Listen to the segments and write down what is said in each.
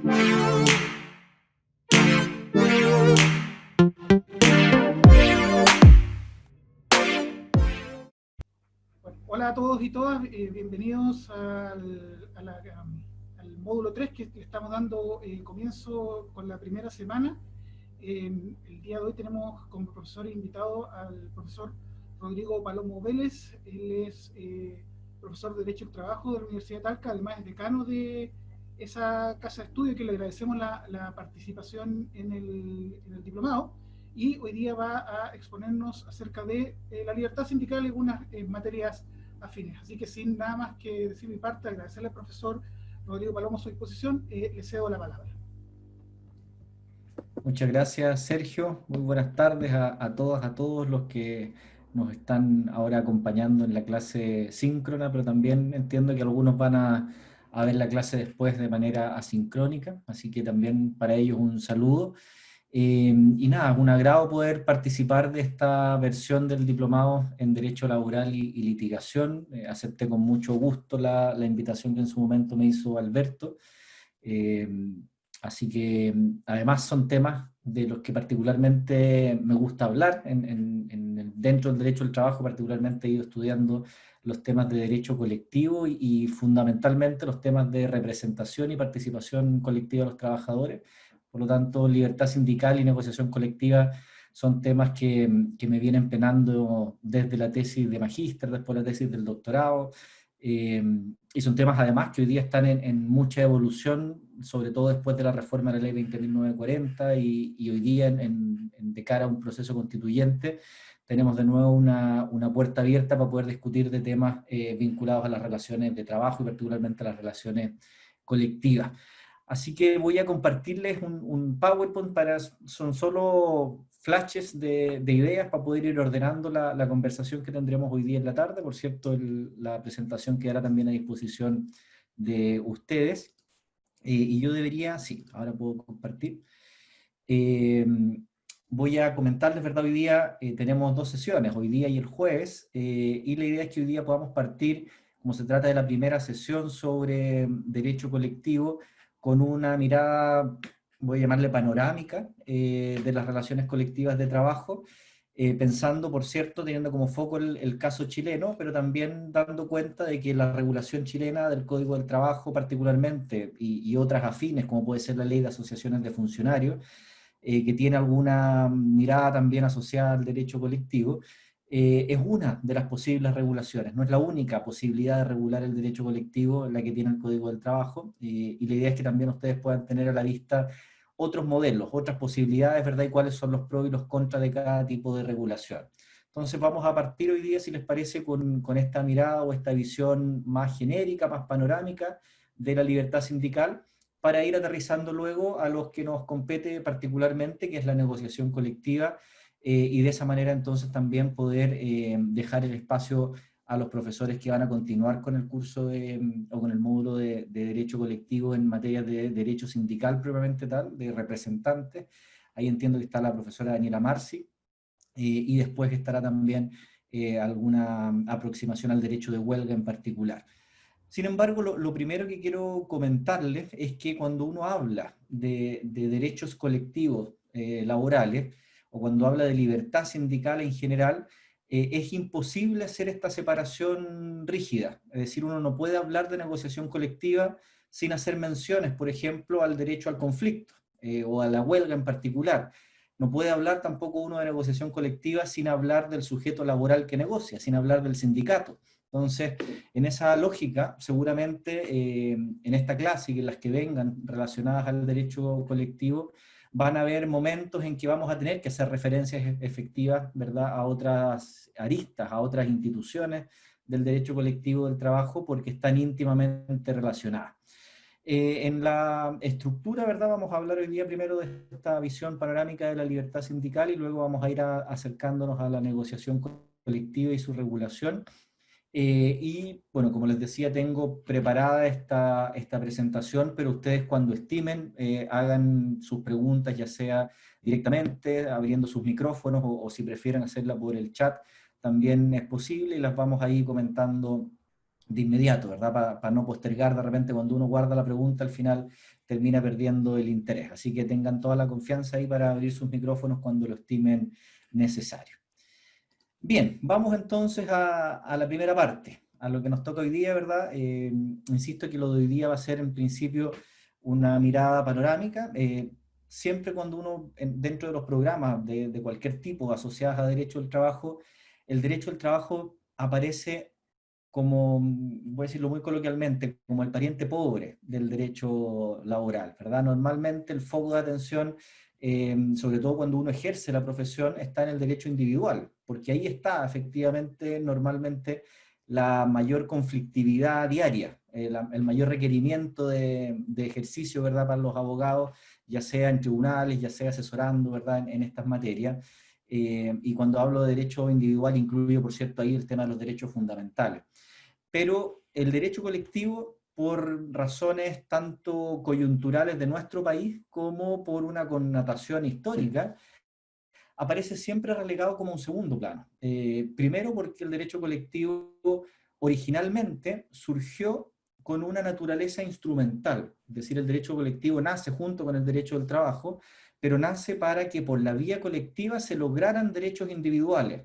Bueno, hola a todos y todas, bienvenidos al módulo 3 que estamos dando comienzo con la primera semana. El día de hoy tenemos como profesor invitado al profesor Rodrigo Palomo Vélez. Él es profesor de Derecho del Trabajo de la Universidad de Talca, además es decano de esa casa de estudio, que le agradecemos la participación en el diplomado. Y hoy día va a exponernos acerca de la libertad sindical y algunas materias afines. Así que sin nada más que decir mi parte, agradecerle al profesor Rodrigo Palomo su disposición, le cedo la palabra. Muchas gracias, Sergio. Muy buenas tardes a todas, a todos los que nos están ahora acompañando en la clase síncrona, pero también entiendo que algunos van a ver la clase después de manera asincrónica, así que también para ellos un saludo. Y nada, un agrado poder participar de esta versión del diplomado en Derecho Laboral y Litigación. Acepté con mucho gusto la invitación que en su momento me hizo Alberto. Eh, Así que además son temas de los que particularmente me gusta hablar. Dentro del derecho del trabajo particularmente he ido estudiando los temas de derecho colectivo y fundamentalmente los temas de representación y participación colectiva de los trabajadores. Por lo tanto, libertad sindical y negociación colectiva son temas que me vienen penando desde la tesis de magíster, después la tesis del doctorado, y son temas además que hoy día están en mucha evolución, sobre todo después de la reforma de la ley 20.940 y hoy día de cara a un proceso constituyente tenemos de nuevo una puerta abierta para poder discutir de temas vinculados a las relaciones de trabajo y particularmente a las relaciones colectivas. Así que voy a compartirles un PowerPoint son solo flashes de ideas para poder ir ordenando la conversación que tendremos hoy día en la tarde. Por cierto, la presentación quedará también a disposición de ustedes. Y yo debería, sí, ahora puedo compartir. Eh, Voy a comentarles, ¿verdad? Hoy día tenemos dos sesiones, hoy día y el jueves, y la idea es que hoy día podamos partir, como se trata de la primera sesión sobre derecho colectivo, con una mirada, voy a llamarle panorámica, de las relaciones colectivas de trabajo, pensando, por cierto, teniendo como foco el caso chileno, pero también dando cuenta de que la regulación chilena del Código del Trabajo particularmente, y otras afines, como puede ser la Ley de Asociaciones de Funcionarios, que tiene alguna mirada también asociada al derecho colectivo, es una de las posibles regulaciones, no es la única posibilidad de regular el derecho colectivo la que tiene el Código del Trabajo, y la idea es que también ustedes puedan tener a la vista otros modelos, otras posibilidades, ¿verdad? Y cuáles son los pros y los contras de cada tipo de regulación. Entonces vamos a partir hoy día, si les parece, con esta mirada o esta visión más genérica, más panorámica de la libertad sindical, para ir aterrizando luego a los que nos compete particularmente, que es la negociación colectiva, y de esa manera entonces también poder dejar el espacio a los profesores que van a continuar con el curso o con el módulo de Derecho Colectivo en materia de Derecho Sindical propiamente tal, de representantes. Ahí entiendo que está la profesora Daniela Marci, y después estará también alguna aproximación al derecho de huelga en particular. Sin embargo, lo primero que quiero comentarles es que cuando uno habla de derechos colectivos laborales, o cuando habla de libertad sindical en general, es imposible hacer esta separación rígida. Es decir, uno no puede hablar de negociación colectiva sin hacer menciones, por ejemplo, al derecho al conflicto, o a la huelga en particular. No puede hablar tampoco uno de negociación colectiva sin hablar del sujeto laboral que negocia, sin hablar del sindicato. Entonces, en esa lógica, seguramente en esta clase y en las que vengan relacionadas al derecho colectivo, van a haber momentos en que vamos a tener que hacer referencias efectivas, ¿verdad?, a otras aristas, a otras instituciones del derecho colectivo del trabajo, porque están íntimamente relacionadas. En la estructura, ¿verdad? Vamos a hablar hoy día primero de esta visión panorámica de la libertad sindical y luego vamos a ir acercándonos a la negociación colectiva y su regulación. Y bueno, como les decía, tengo preparada esta presentación, pero ustedes cuando estimen, hagan sus preguntas, ya sea directamente, abriendo sus micrófonos, o si prefieren hacerla por el chat, también es posible y las vamos a ir comentando de inmediato, ¿verdad? Para no postergar de repente cuando uno guarda la pregunta, al final termina perdiendo el interés. Así que tengan toda la confianza ahí para abrir sus micrófonos cuando lo estimen necesario. Bien, vamos entonces a la primera parte, a lo que nos toca hoy día, ¿verdad? Insisto que lo de hoy día va a ser en principio una mirada panorámica. Siempre cuando uno, dentro de los programas de cualquier tipo asociados a derecho del trabajo, el derecho del trabajo aparece como, voy a decirlo muy coloquialmente, como el pariente pobre del derecho laboral, ¿verdad? Normalmente el foco de atención, sobre todo cuando uno ejerce la profesión, está en el derecho individual, porque ahí está efectivamente normalmente la mayor conflictividad diaria, el mayor requerimiento de ejercicio, ¿verdad?, para los abogados, ya sea en tribunales, ya sea asesorando, ¿verdad?, en estas materias. Y cuando hablo de derecho individual, incluyo, por cierto, ahí el tema de los derechos fundamentales. Pero el derecho colectivo, por razones tanto coyunturales de nuestro país como por una connotación histórica, aparece siempre relegado como un segundo plano. Primero porque el derecho colectivo originalmente surgió con una naturaleza instrumental, es decir, el derecho colectivo nace junto con el derecho del trabajo, pero nace para que por la vía colectiva se lograran derechos individuales.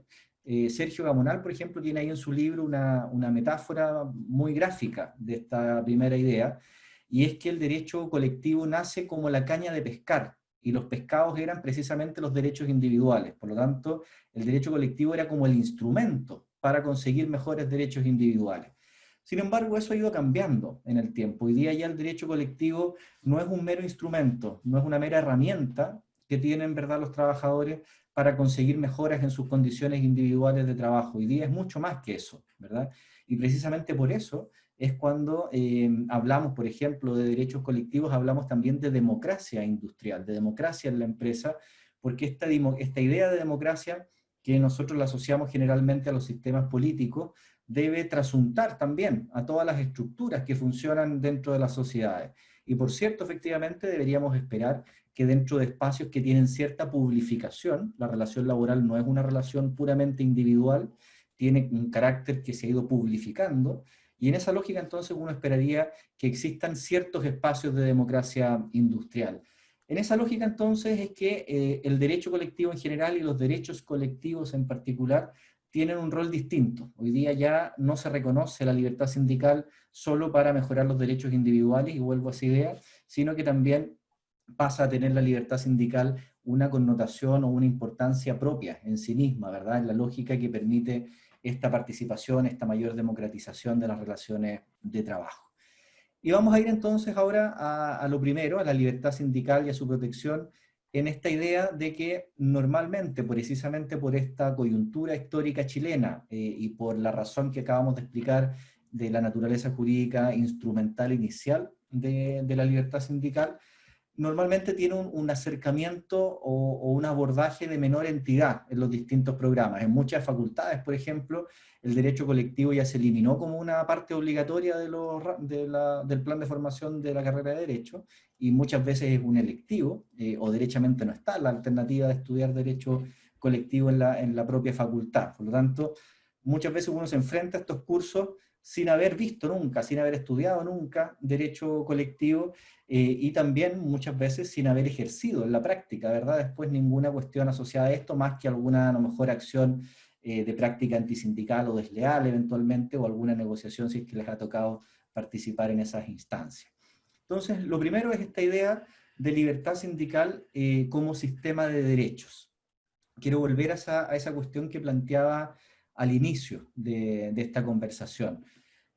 Sergio Gamonal, por ejemplo, tiene ahí en su libro una metáfora muy gráfica de esta primera idea, y es que el derecho colectivo nace como la caña de pescar, y los pescados eran precisamente los derechos individuales. Por lo tanto, el derecho colectivo era como el instrumento para conseguir mejores derechos individuales. Sin embargo, eso ha ido cambiando en el tiempo. Hoy día ya el derecho colectivo no es un mero instrumento, no es una mera herramienta que tienen, ¿verdad?, los trabajadores para conseguir mejoras en sus condiciones individuales de trabajo. Hoy día es mucho más que eso, ¿verdad? Y precisamente por eso es cuando hablamos, por ejemplo, de derechos colectivos, hablamos también de democracia industrial, de democracia en la empresa, porque esta idea de democracia, que nosotros la asociamos generalmente a los sistemas políticos, debe trasuntar también a todas las estructuras que funcionan dentro de las sociedades. Y por cierto, efectivamente, deberíamos esperar que dentro de espacios que tienen cierta publificación, la relación laboral no es una relación puramente individual, tiene un carácter que se ha ido publificando, y en esa lógica entonces uno esperaría que existan ciertos espacios de democracia industrial. En esa lógica entonces es que el derecho colectivo en general y los derechos colectivos en particular tienen un rol distinto. Hoy día ya no se reconoce la libertad sindical solo para mejorar los derechos individuales, y vuelvo a esa idea, sino que también pasa a tener la libertad sindical una connotación o una importancia propia en sí misma, ¿verdad? En la lógica que permite esta participación, esta mayor democratización de las relaciones de trabajo. Y vamos a ir entonces ahora a lo primero, a la libertad sindical y a su protección, en esta idea de que normalmente, precisamente por esta coyuntura histórica chilena y por la razón que acabamos de explicar de la naturaleza jurídica instrumental inicial de la libertad sindical, normalmente tiene un acercamiento o un abordaje de menor entidad en los distintos programas. En muchas facultades, por ejemplo, el derecho colectivo ya se eliminó como una parte obligatoria del plan de formación de la carrera de Derecho, y muchas veces es un electivo, o derechamente no está la alternativa de estudiar derecho colectivo en la propia facultad. Por lo tanto, muchas veces uno se enfrenta a estos cursos sin haber visto nunca, sin haber estudiado nunca derecho colectivo, y también muchas veces sin haber ejercido en la práctica, ¿verdad? Después ninguna cuestión asociada a esto, más que alguna a lo mejor acción de práctica antisindical o desleal eventualmente, o alguna negociación si es que les ha tocado participar en esas instancias. Entonces, lo primero es esta idea de libertad sindical como sistema de derechos. Quiero volver a esa cuestión que planteaba al inicio de esta conversación.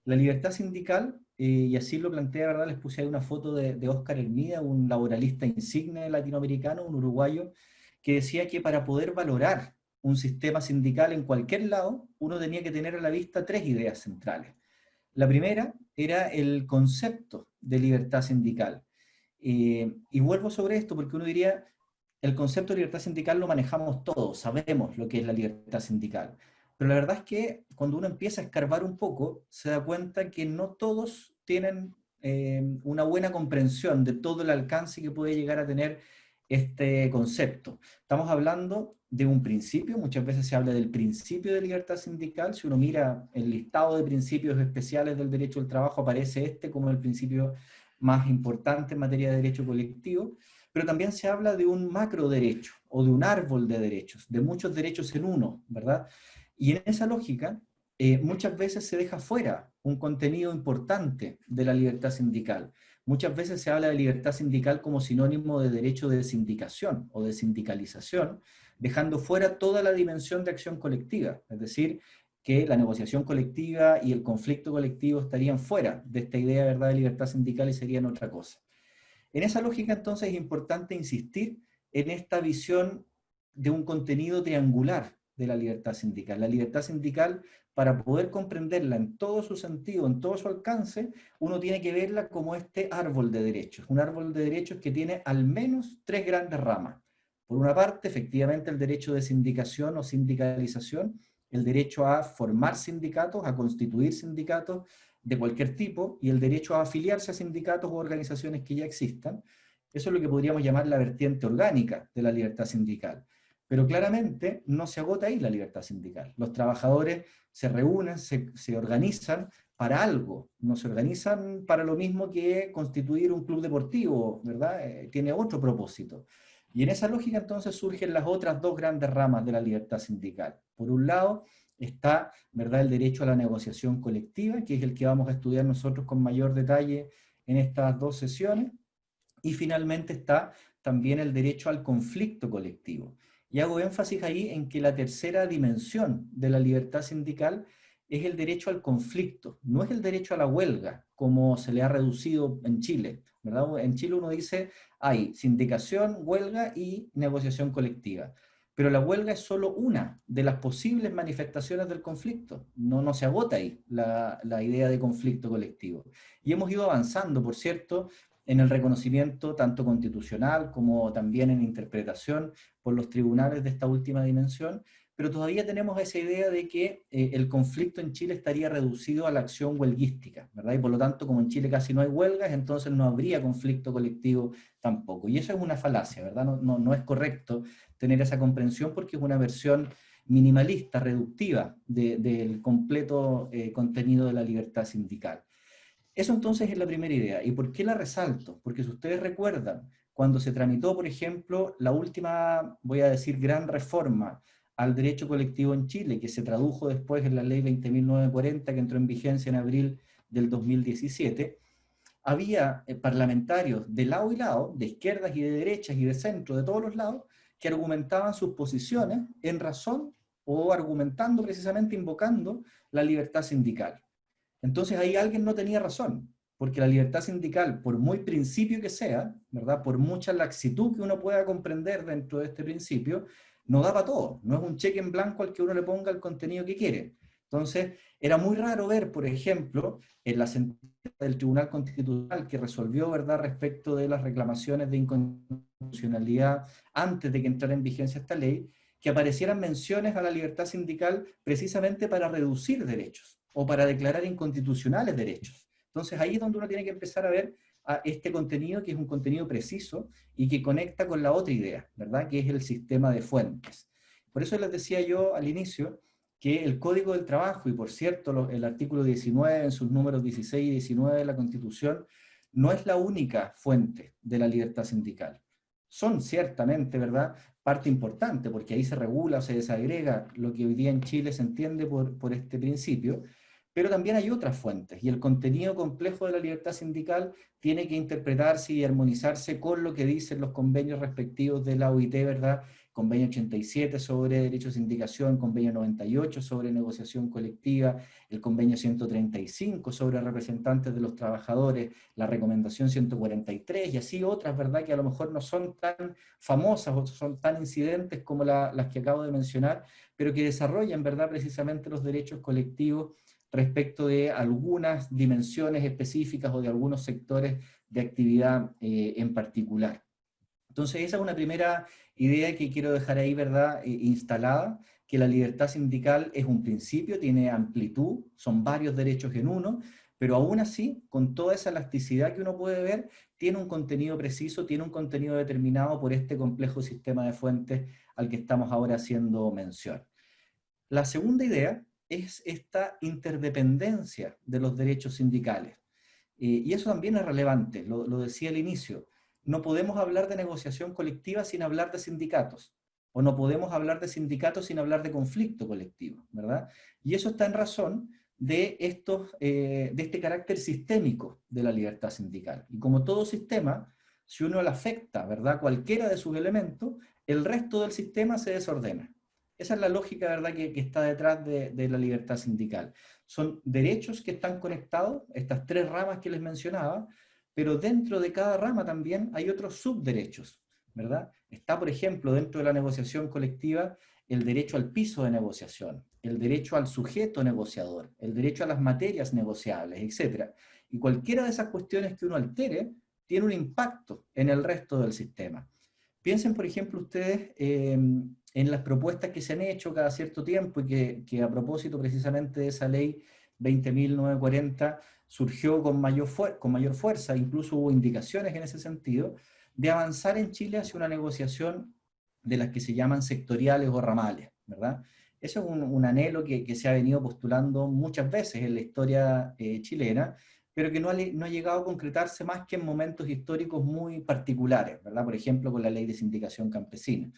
La libertad sindical, y así lo plantea, ¿verdad? Les puse ahí una foto de Óscar Hermida, un laboralista insigne latinoamericano, un uruguayo, que decía que para poder valorar un sistema sindical en cualquier lado, uno tenía que tener a la vista tres ideas centrales. La primera era el concepto de libertad sindical. Y vuelvo sobre esto porque uno diría, el concepto de libertad sindical lo manejamos todos, sabemos lo que es la libertad sindical. Pero la verdad es que cuando uno empieza a escarbar un poco, se da cuenta que no todos tienen una buena comprensión de todo el alcance que puede llegar a tener este concepto. Estamos hablando de un principio, muchas veces se habla del principio de libertad sindical. Si uno mira el listado de principios especiales del derecho al trabajo, aparece este como el principio más importante en materia de derecho colectivo, pero también se habla de un macro derecho o de un árbol de derechos, de muchos derechos en uno, ¿verdad? Y en esa lógica, muchas veces se deja fuera un contenido importante de la libertad sindical. Muchas veces se habla de libertad sindical como sinónimo de derecho de sindicación o de sindicalización, dejando fuera toda la dimensión de acción colectiva, es decir, que la negociación colectiva y el conflicto colectivo estarían fuera de esta idea, ¿verdad?, de libertad sindical y serían otra cosa. En esa lógica, entonces, es importante insistir en esta visión de un contenido triangular de la libertad sindical. La libertad sindical, para poder comprenderla en todo su sentido, en todo su alcance, uno tiene que verla como este árbol de derechos, un árbol de derechos que tiene al menos tres grandes ramas. Por una parte, efectivamente, el derecho de sindicación o sindicalización, el derecho a formar sindicatos, a constituir sindicatos, de cualquier tipo, y el derecho a afiliarse a sindicatos o organizaciones que ya existan. Eso es lo que podríamos llamar la vertiente orgánica de la libertad sindical. Pero claramente no se agota ahí la libertad sindical. Los trabajadores se reúnen, se organizan para algo, no se organizan para lo mismo que constituir un club deportivo, ¿verdad? Tiene otro propósito. Y en esa lógica entonces surgen las otras dos grandes ramas de la libertad sindical. Por un lado, está, ¿verdad?, el derecho a la negociación colectiva, que es el que vamos a estudiar nosotros con mayor detalle en estas dos sesiones. Y finalmente está también el derecho al conflicto colectivo. Y hago énfasis ahí en que la tercera dimensión de la libertad sindical es el derecho al conflicto, no es el derecho a la huelga, como se le ha reducido en Chile, ¿verdad? En Chile uno dice, hay sindicación, huelga y negociación colectiva. Pero la huelga es solo una de las posibles manifestaciones del conflicto. No se agota ahí la idea de conflicto colectivo. Y hemos ido avanzando, por cierto, en el reconocimiento tanto constitucional como también en interpretación por los tribunales de esta última dimensión, pero todavía tenemos esa idea de que el conflicto en Chile estaría reducido a la acción huelguística, ¿verdad? Y por lo tanto, como en Chile casi no hay huelgas, entonces no habría conflicto colectivo tampoco. Y eso es una falacia, ¿verdad? No es correcto tener esa comprensión porque es una versión minimalista, reductiva del completo contenido de la libertad sindical. Eso entonces es la primera idea. ¿Y por qué la resalto? Porque si ustedes recuerdan, cuando se tramitó, por ejemplo, la última, voy a decir, gran reforma al derecho colectivo en Chile, que se tradujo después en la ley 20.940, que entró en vigencia en abril del 2017, había parlamentarios de lado y lado, de izquierdas y de derechas y de centro, de todos los lados, que argumentaban sus posiciones en razón o argumentando precisamente, invocando la libertad sindical. Entonces ahí alguien no tenía razón, porque la libertad sindical, por muy principio que sea, ¿verdad?, por mucha laxitud que uno pueda comprender dentro de este principio, no da para todo, no es un cheque en blanco al que uno le ponga el contenido que quiere. Entonces, era muy raro ver, por ejemplo, en la sentencia del Tribunal Constitucional que resolvió, ¿verdad?, respecto de las reclamaciones de inconstitucionalidad antes de que entrara en vigencia esta ley, que aparecieran menciones a la libertad sindical precisamente para reducir derechos o para declarar inconstitucionales derechos. Entonces ahí es donde uno tiene que empezar a ver a este contenido, que es un contenido preciso y que conecta con la otra idea, ¿verdad?, que es el sistema de fuentes. Por eso les decía yo al inicio que el Código del Trabajo, y por cierto el artículo 19 en sus números 16 y 19 de la Constitución, no es la única fuente de la libertad sindical. Son ciertamente, ¿verdad?, parte importante, porque ahí se regula o se desagrega lo que hoy día en Chile se entiende por este principio, pero también hay otras fuentes, y el contenido complejo de la libertad sindical tiene que interpretarse y armonizarse con lo que dicen los convenios respectivos de la OIT, ¿verdad? Convenio 87 sobre derecho de sindicación, convenio 98 sobre negociación colectiva, el convenio 135 sobre representantes de los trabajadores, la recomendación 143 y así otras, ¿verdad?, que a lo mejor no son tan famosas o son tan incidentes como las que acabo de mencionar, pero que desarrollan, ¿verdad?, precisamente los derechos colectivos respecto de algunas dimensiones específicas o de algunos sectores de actividad en particular. Entonces esa es una primera idea que quiero dejar ahí, ¿verdad?, instalada, que la libertad sindical es un principio, tiene amplitud, son varios derechos en uno, pero aún así, con toda esa elasticidad que uno puede ver, tiene un contenido preciso, tiene un contenido determinado por este complejo sistema de fuentes al que estamos ahora haciendo mención. La segunda idea es esta interdependencia de los derechos sindicales. Y eso también es relevante, lo decía al inicio. No podemos hablar de negociación colectiva sin hablar de sindicatos, o no podemos hablar de sindicatos sin hablar de conflicto colectivo, ¿verdad? Y eso está en razón de este carácter sistémico de la libertad sindical. Y como todo sistema, si uno le afecta, ¿verdad?, cualquiera de sus elementos, el resto del sistema se desordena. Esa es la lógica, ¿verdad?, que está detrás de la libertad sindical. Son derechos que están conectados, estas tres ramas que les mencionaba, pero dentro de cada rama también hay otros subderechos, ¿verdad? Está, por ejemplo, dentro de la negociación colectiva, el derecho al piso de negociación, el derecho al sujeto negociador, el derecho a las materias negociables, etc. Y cualquiera de esas cuestiones que uno altere tiene un impacto en el resto del sistema. Piensen, por ejemplo, ustedes en las propuestas que se han hecho cada cierto tiempo y que a propósito precisamente de esa ley 20.940 surgió con mayor fuerza, incluso hubo indicaciones en ese sentido, de avanzar en Chile hacia una negociación de las que se llaman sectoriales o ramales, ¿verdad? Eso es un anhelo que se ha venido postulando muchas veces en la historia chilena, pero que no ha llegado a concretarse más que en momentos históricos muy particulares, ¿verdad? Por ejemplo, con la ley de sindicación campesina.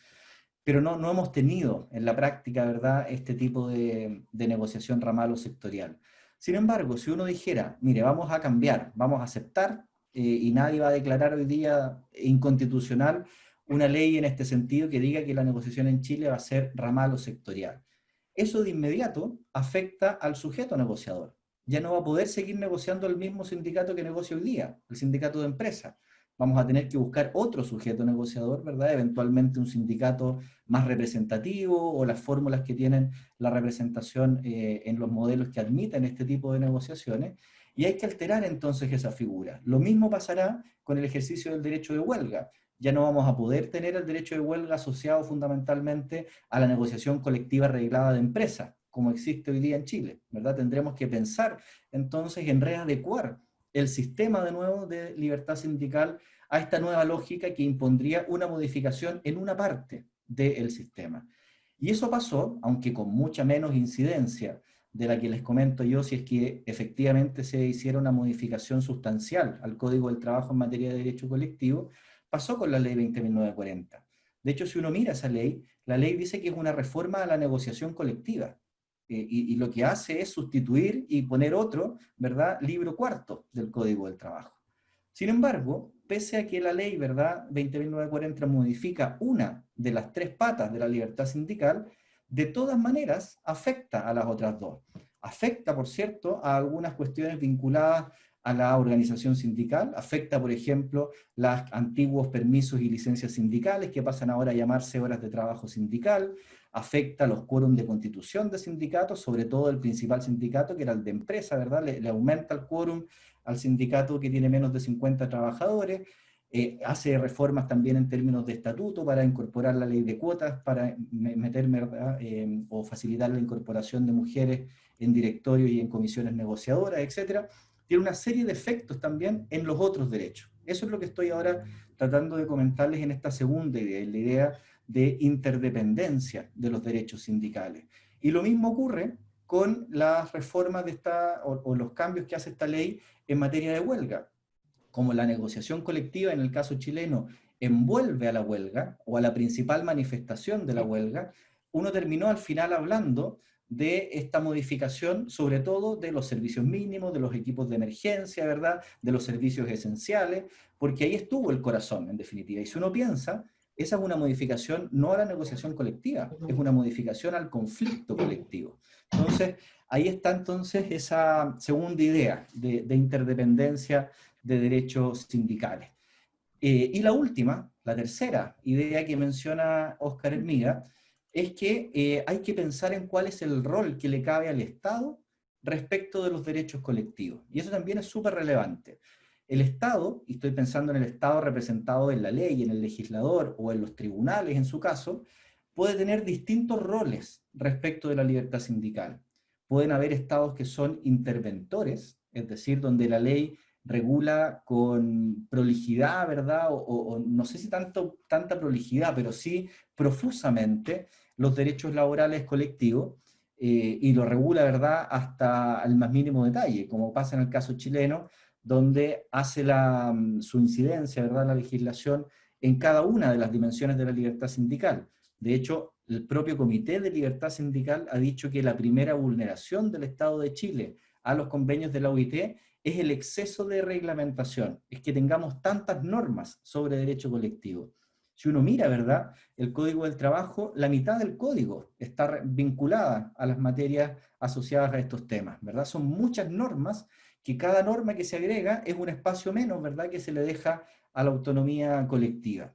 Pero no hemos tenido en la práctica, ¿verdad?, este tipo de negociación ramal o sectorial. Sin embargo, si uno dijera, mire, vamos a cambiar, vamos a aceptar, y nadie va a declarar hoy día inconstitucional una ley en este sentido que diga que la negociación en Chile va a ser ramal o sectorial. Eso de inmediato afecta al sujeto negociador. Ya no va a poder seguir negociando el mismo sindicato que negocia hoy día, el sindicato de empresa. Vamos a tener que buscar otro sujeto negociador, ¿verdad? Eventualmente un sindicato más representativo o las fórmulas que tienen la representación en los modelos que admiten este tipo de negociaciones. Y hay que alterar entonces esa figura. Lo mismo pasará con el ejercicio del derecho de huelga. Ya no vamos a poder tener el derecho de huelga asociado fundamentalmente a la negociación colectiva reglada de empresa, como existe hoy día en Chile, ¿verdad? Tendremos que pensar entonces en readecuar el sistema de nuevo de libertad sindical a esta nueva lógica que impondría una modificación en una parte del sistema. Y eso pasó, aunque con mucha menos incidencia de la que les comento yo, si es que efectivamente se hiciera una modificación sustancial al Código del Trabajo en materia de derecho colectivo, pasó con la ley 20.940. De hecho, si uno mira esa ley, la ley dice que es una reforma a la negociación colectiva. Y lo que hace es sustituir y poner otro, ¿verdad?, libro cuarto del Código del Trabajo. Sin embargo, pese a que la ley, ¿verdad?, 20.940 modifica una de las tres patas de la libertad sindical, de todas maneras afecta a las otras dos. Afecta, por cierto, a algunas cuestiones vinculadas a la organización sindical, afecta, por ejemplo, los antiguos permisos y licencias sindicales que pasan ahora a llamarse horas de trabajo sindical, afecta los quórum de constitución de sindicatos, sobre todo el principal sindicato, que era el de empresa, ¿verdad? Le aumenta el quórum al sindicato que tiene menos de 50 trabajadores, hace reformas también en términos de estatuto para incorporar la ley de cuotas, para meter, o facilitar la incorporación de mujeres en directorios y en comisiones negociadoras, etc. Tiene una serie de efectos también en los otros derechos. Eso es lo que estoy ahora tratando de comentarles en esta segunda idea, la idea de interdependencia de los derechos sindicales. Y lo mismo ocurre con las reformas de o los cambios que hace esta ley en materia de huelga. Como la negociación colectiva en el caso chileno envuelve a la huelga o a la principal manifestación de la huelga, uno terminó al final hablando de esta modificación, sobre todo de los servicios mínimos, de los equipos de emergencia, ¿verdad?, de los servicios esenciales, porque ahí estuvo el corazón, en definitiva. Y si uno piensa, esa es una modificación no a la negociación colectiva, es una modificación al conflicto colectivo. Entonces, ahí está entonces esa segunda idea de interdependencia de derechos sindicales. Y la última, la tercera idea que menciona Óscar Hermida, es que hay que pensar en cuál es el rol que le cabe al Estado respecto de los derechos colectivos. Y eso también es súper relevante. El Estado, y estoy pensando en el Estado representado en la ley, en el legislador o en los tribunales en su caso, puede tener distintos roles respecto de la libertad sindical. Pueden haber estados que son interventores, es decir, donde la ley regula con prolijidad, ¿verdad? O no sé si tanta prolijidad, pero sí profusamente los derechos laborales colectivos, y lo regula, ¿verdad?, hasta el más mínimo detalle, como pasa en el caso chileno, donde hace su incidencia, ¿verdad?, la legislación en cada una de las dimensiones de la libertad sindical. De hecho, el propio Comité de Libertad Sindical ha dicho que la primera vulneración del Estado de Chile a los convenios de la OIT es el exceso de reglamentación, es que tengamos tantas normas sobre derecho colectivo. Si uno mira, ¿verdad?, el Código del Trabajo, la mitad del código está vinculada a las materias asociadas a estos temas, ¿verdad? Son muchas normas que cada norma que se agrega es un espacio menos, ¿verdad?, que se le deja a la autonomía colectiva.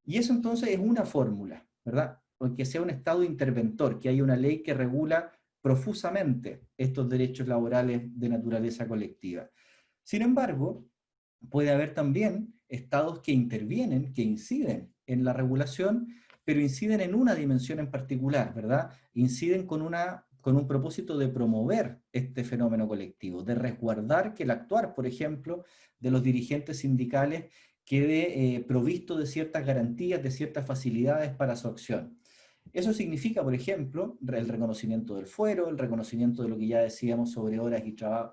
Y eso entonces es una fórmula, ¿verdad? Porque sea un Estado interventor, que haya una ley que regula profusamente estos derechos laborales de naturaleza colectiva. Sin embargo, puede haber también estados que intervienen, que inciden en la regulación, pero inciden en una dimensión en particular, ¿verdad? Inciden con un propósito de promover este fenómeno colectivo, de resguardar que el actuar, por ejemplo, de los dirigentes sindicales quede provisto de ciertas garantías, de ciertas facilidades para su acción. Eso significa, por ejemplo, el reconocimiento del fuero, el reconocimiento de lo que ya decíamos sobre horas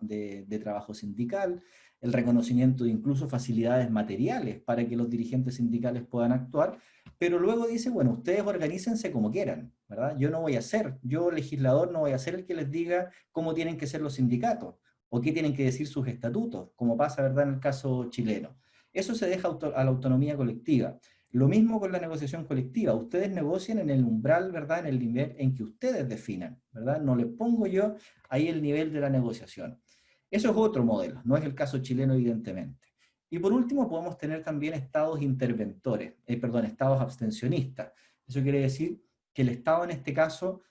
de trabajo sindical, el reconocimiento de incluso facilidades materiales para que los dirigentes sindicales puedan actuar, pero luego dice, bueno, ustedes organícense como quieran, ¿verdad? Yo legislador no voy a ser el que les diga cómo tienen que ser los sindicatos, o qué tienen que decir sus estatutos, como pasa, ¿verdad?, en el caso chileno. Eso se deja a la autonomía colectiva. Lo mismo con la negociación colectiva. Ustedes negocian en el umbral, ¿verdad?, en el nivel en que ustedes definan, ¿verdad? No les pongo yo ahí el nivel de la negociación. Eso es otro modelo, no es el caso chileno, evidentemente. Y por último, podemos tener también estados interventores, estados abstencionistas. Eso quiere decir que el Estado en este caso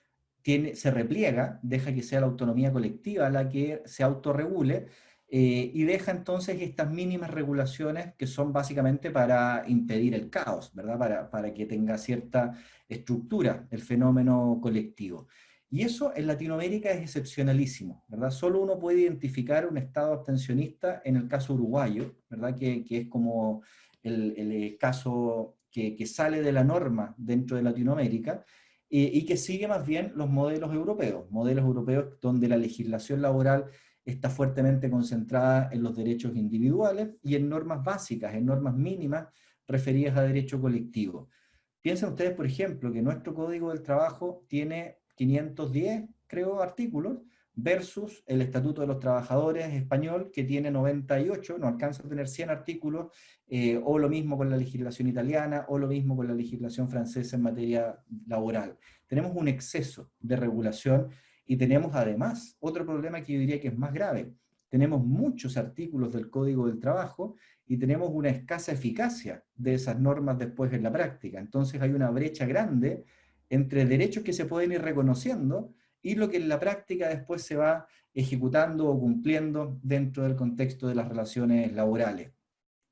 se repliega, deja que sea la autonomía colectiva la que se autorregule, y deja entonces estas mínimas regulaciones que son básicamente para impedir el caos, ¿verdad? Para que tenga cierta estructura el fenómeno colectivo. Y eso en Latinoamérica es excepcionalísimo, ¿verdad? Solo uno puede identificar un estado abstencionista en el caso uruguayo, ¿verdad? Que es como el caso que sale de la norma dentro de Latinoamérica, y que sigue más bien los modelos europeos donde la legislación laboral está fuertemente concentrada en los derechos individuales y en normas básicas, en normas mínimas referidas a derecho colectivo. Piensen ustedes, por ejemplo, que nuestro Código del Trabajo tiene 510, creo, artículos, versus el Estatuto de los Trabajadores español, que tiene 98, no alcanza a tener 100 artículos, o lo mismo con la legislación italiana, o lo mismo con la legislación francesa en materia laboral. Tenemos un exceso de regulación y tenemos además otro problema que yo diría que es más grave. Tenemos muchos artículos del Código del Trabajo y tenemos una escasa eficacia de esas normas después en la práctica. Entonces hay una brecha grande entre derechos que se pueden ir reconociendo y lo que en la práctica después se va ejecutando o cumpliendo dentro del contexto de las relaciones laborales.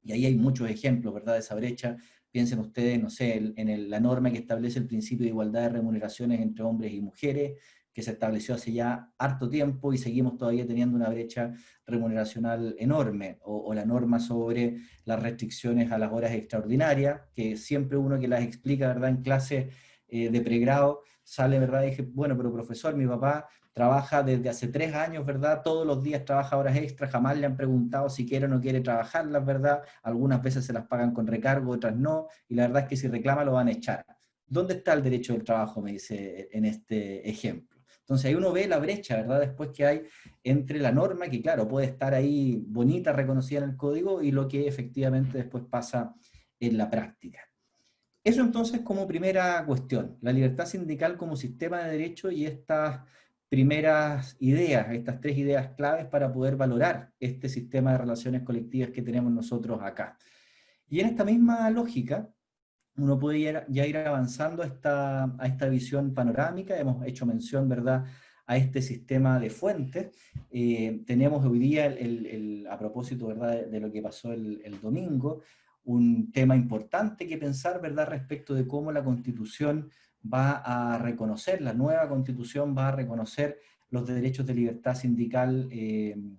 Y ahí hay muchos ejemplos, ¿verdad?, de esa brecha. Piensen ustedes, no sé, en la norma que establece el principio de igualdad de remuneraciones entre hombres y mujeres, que se estableció hace ya harto tiempo y seguimos todavía teniendo una brecha remuneracional enorme, o la norma sobre las restricciones a las horas extraordinarias, que siempre uno que las explica, ¿verdad?, en clase de pregrado, sale, ¿verdad?, y dije, bueno, pero profesor, mi papá trabaja desde hace 3 años, ¿verdad? Todos los días trabaja horas extras, jamás le han preguntado si quiere o no quiere trabajarlas, ¿verdad? Algunas veces se las pagan con recargo, otras no, y la verdad es que si reclama lo van a echar. ¿Dónde está el derecho del trabajo? Me dice en este ejemplo. Entonces ahí uno ve la brecha, ¿verdad?, después que hay entre la norma, que claro, puede estar ahí bonita, reconocida en el código, y lo que efectivamente después pasa en la práctica. Eso entonces como primera cuestión, la libertad sindical como sistema de derecho y estas primeras ideas, estas 3 ideas claves para poder valorar este sistema de relaciones colectivas que tenemos nosotros acá. Y en esta misma lógica, uno puede ya ir avanzando a esta visión panorámica. Hemos hecho mención, ¿verdad?, a este sistema de fuentes. Tenemos hoy día, a propósito, ¿verdad?, de lo que pasó el domingo, un tema importante que pensar, ¿verdad?, respecto de cómo la Constitución va a reconocer, la nueva Constitución va a reconocer los derechos de libertad sindical en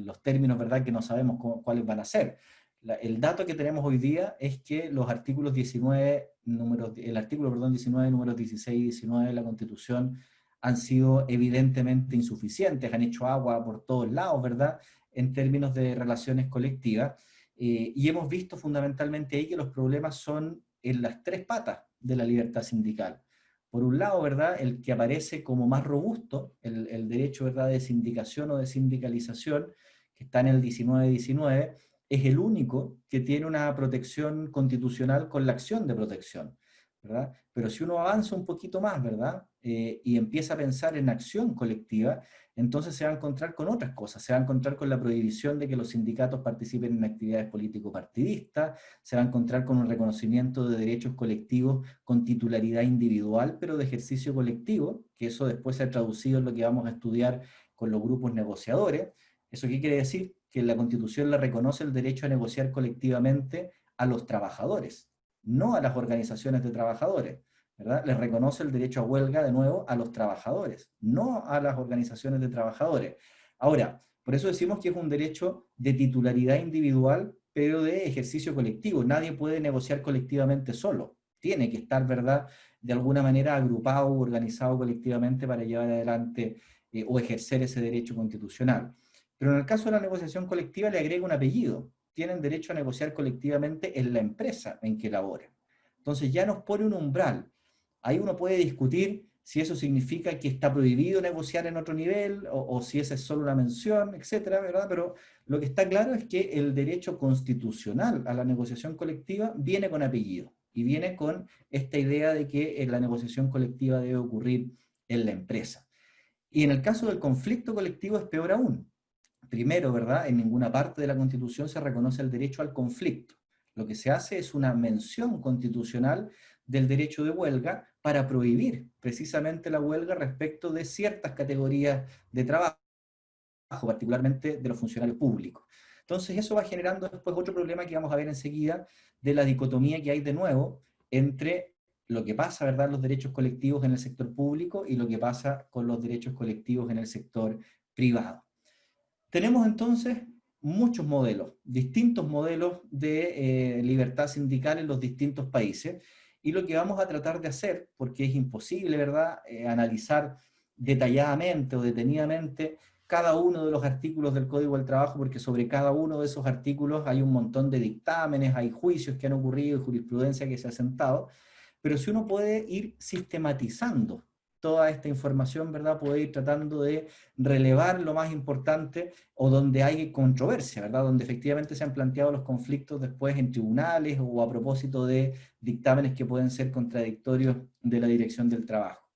los términos, ¿verdad?, que no sabemos cuáles van a ser. El dato que tenemos hoy día es que los artículos 19, el artículo, perdón, 19, números 16 y 19 de la Constitución han sido evidentemente insuficientes, han hecho agua por todos lados, ¿verdad? en términos de relaciones colectivas, y hemos visto fundamentalmente ahí que los problemas son en las tres patas de la libertad sindical. Por un lado, ¿verdad?, el que aparece como más robusto, el derecho, ¿verdad?, de sindicación o de sindicalización, que está en el 1919, es el único que tiene una protección constitucional con la acción de protección, ¿verdad? Pero si uno avanza un poquito más, ¿verdad?, y empieza a pensar en acción colectiva, entonces se va a encontrar con otras cosas, se va a encontrar con la prohibición de que los sindicatos participen en actividades político-partidistas, se va a encontrar con un reconocimiento de derechos colectivos con titularidad individual, pero de ejercicio colectivo, que eso después se ha traducido en lo que vamos a estudiar con los grupos negociadores. ¿Eso qué quiere decir? Que la Constitución le reconoce el derecho a negociar colectivamente a los trabajadores, no a las organizaciones de trabajadores, ¿verdad? Les reconoce el derecho a huelga, de nuevo, a los trabajadores, no a las organizaciones de trabajadores. Ahora, por eso decimos que es un derecho de titularidad individual, pero de ejercicio colectivo. Nadie puede negociar colectivamente solo. Tiene que estar, ¿verdad?, de alguna manera agrupado o organizado colectivamente para llevar adelante o ejercer ese derecho constitucional. Pero en el caso de la negociación colectiva le agrega un apellido. Tienen derecho a negociar colectivamente en la empresa en que laboran. Entonces ya nos pone un umbral. Ahí uno puede discutir si eso significa que está prohibido negociar en otro nivel o si esa es solo una mención, etcétera, ¿verdad? Pero lo que está claro es que el derecho constitucional a la negociación colectiva viene con apellido y viene con esta idea de que la negociación colectiva debe ocurrir en la empresa. Y en el caso del conflicto colectivo es peor aún. Primero, ¿verdad?, en ninguna parte de la Constitución se reconoce el derecho al conflicto. Lo que se hace es una mención constitucional del derecho de huelga para prohibir precisamente la huelga respecto de ciertas categorías de trabajo, particularmente de los funcionarios públicos. Entonces eso va generando después otro problema que vamos a ver enseguida, de la dicotomía que hay de nuevo entre lo que pasa, ¿verdad?, en los derechos colectivos en el sector público y lo que pasa con los derechos colectivos en el sector privado. Tenemos entonces muchos modelos, distintos modelos de libertad sindical en los distintos países, y lo que vamos a tratar de hacer, porque es imposible, ¿verdad?, analizar detalladamente o detenidamente cada uno de los artículos del Código del Trabajo, porque sobre cada uno de esos artículos hay un montón de dictámenes, hay juicios que han ocurrido y jurisprudencia que se ha sentado, pero si uno puede ir sistematizando toda esta información, ¿verdad?, puede ir tratando de relevar lo más importante o donde hay controversia, ¿verdad?, donde efectivamente se han planteado los conflictos después en tribunales o a propósito de dictámenes que pueden ser contradictorios de la Dirección del Trabajo.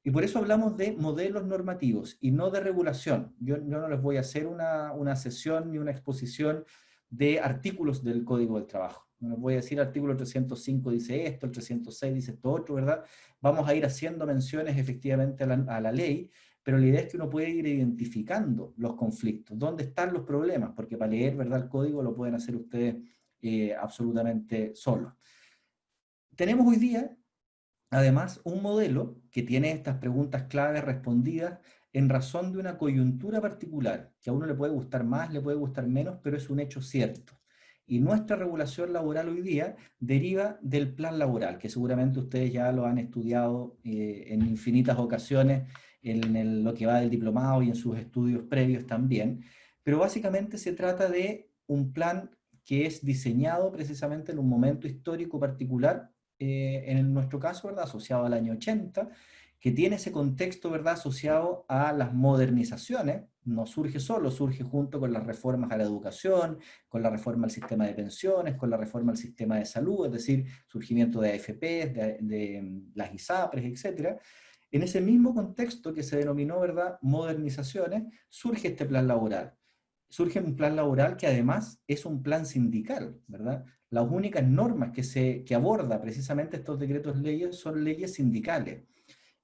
Y por eso hablamos de modelos normativos y no de regulación. Yo no les voy a hacer una sesión ni una exposición de artículos del Código del Trabajo. No les voy a decir el artículo 305 dice esto, el 306 dice esto otro, ¿verdad? Vamos a ir haciendo menciones efectivamente a la ley, pero la idea es que uno puede ir identificando los conflictos, dónde están los problemas, porque para leer, ¿verdad?, el código lo pueden hacer ustedes absolutamente solos. Tenemos hoy día, además, un modelo que tiene estas preguntas claves respondidas en razón de una coyuntura particular, que a uno le puede gustar más, le puede gustar menos, pero es un hecho cierto. Y nuestra regulación laboral hoy día deriva del plan laboral, que seguramente ustedes ya lo han estudiado en infinitas ocasiones en lo que va del diplomado y en sus estudios previos también. Pero básicamente se trata de un plan que es diseñado precisamente en un momento histórico particular, en nuestro caso, ¿verdad?, asociado al año 80, que tiene ese contexto, ¿verdad?, asociado a las modernizaciones. No surge solo, surge junto con las reformas a la educación, con la reforma al sistema de pensiones, con la reforma al sistema de salud, es decir, surgimiento de AFPs, de las ISAPRES, etc. En ese mismo contexto que se denominó, ¿verdad?, modernizaciones, surge este plan laboral. Surge un plan laboral que además es un plan sindical, ¿verdad? Las únicas normas que aborda precisamente estos decretos leyes son leyes sindicales.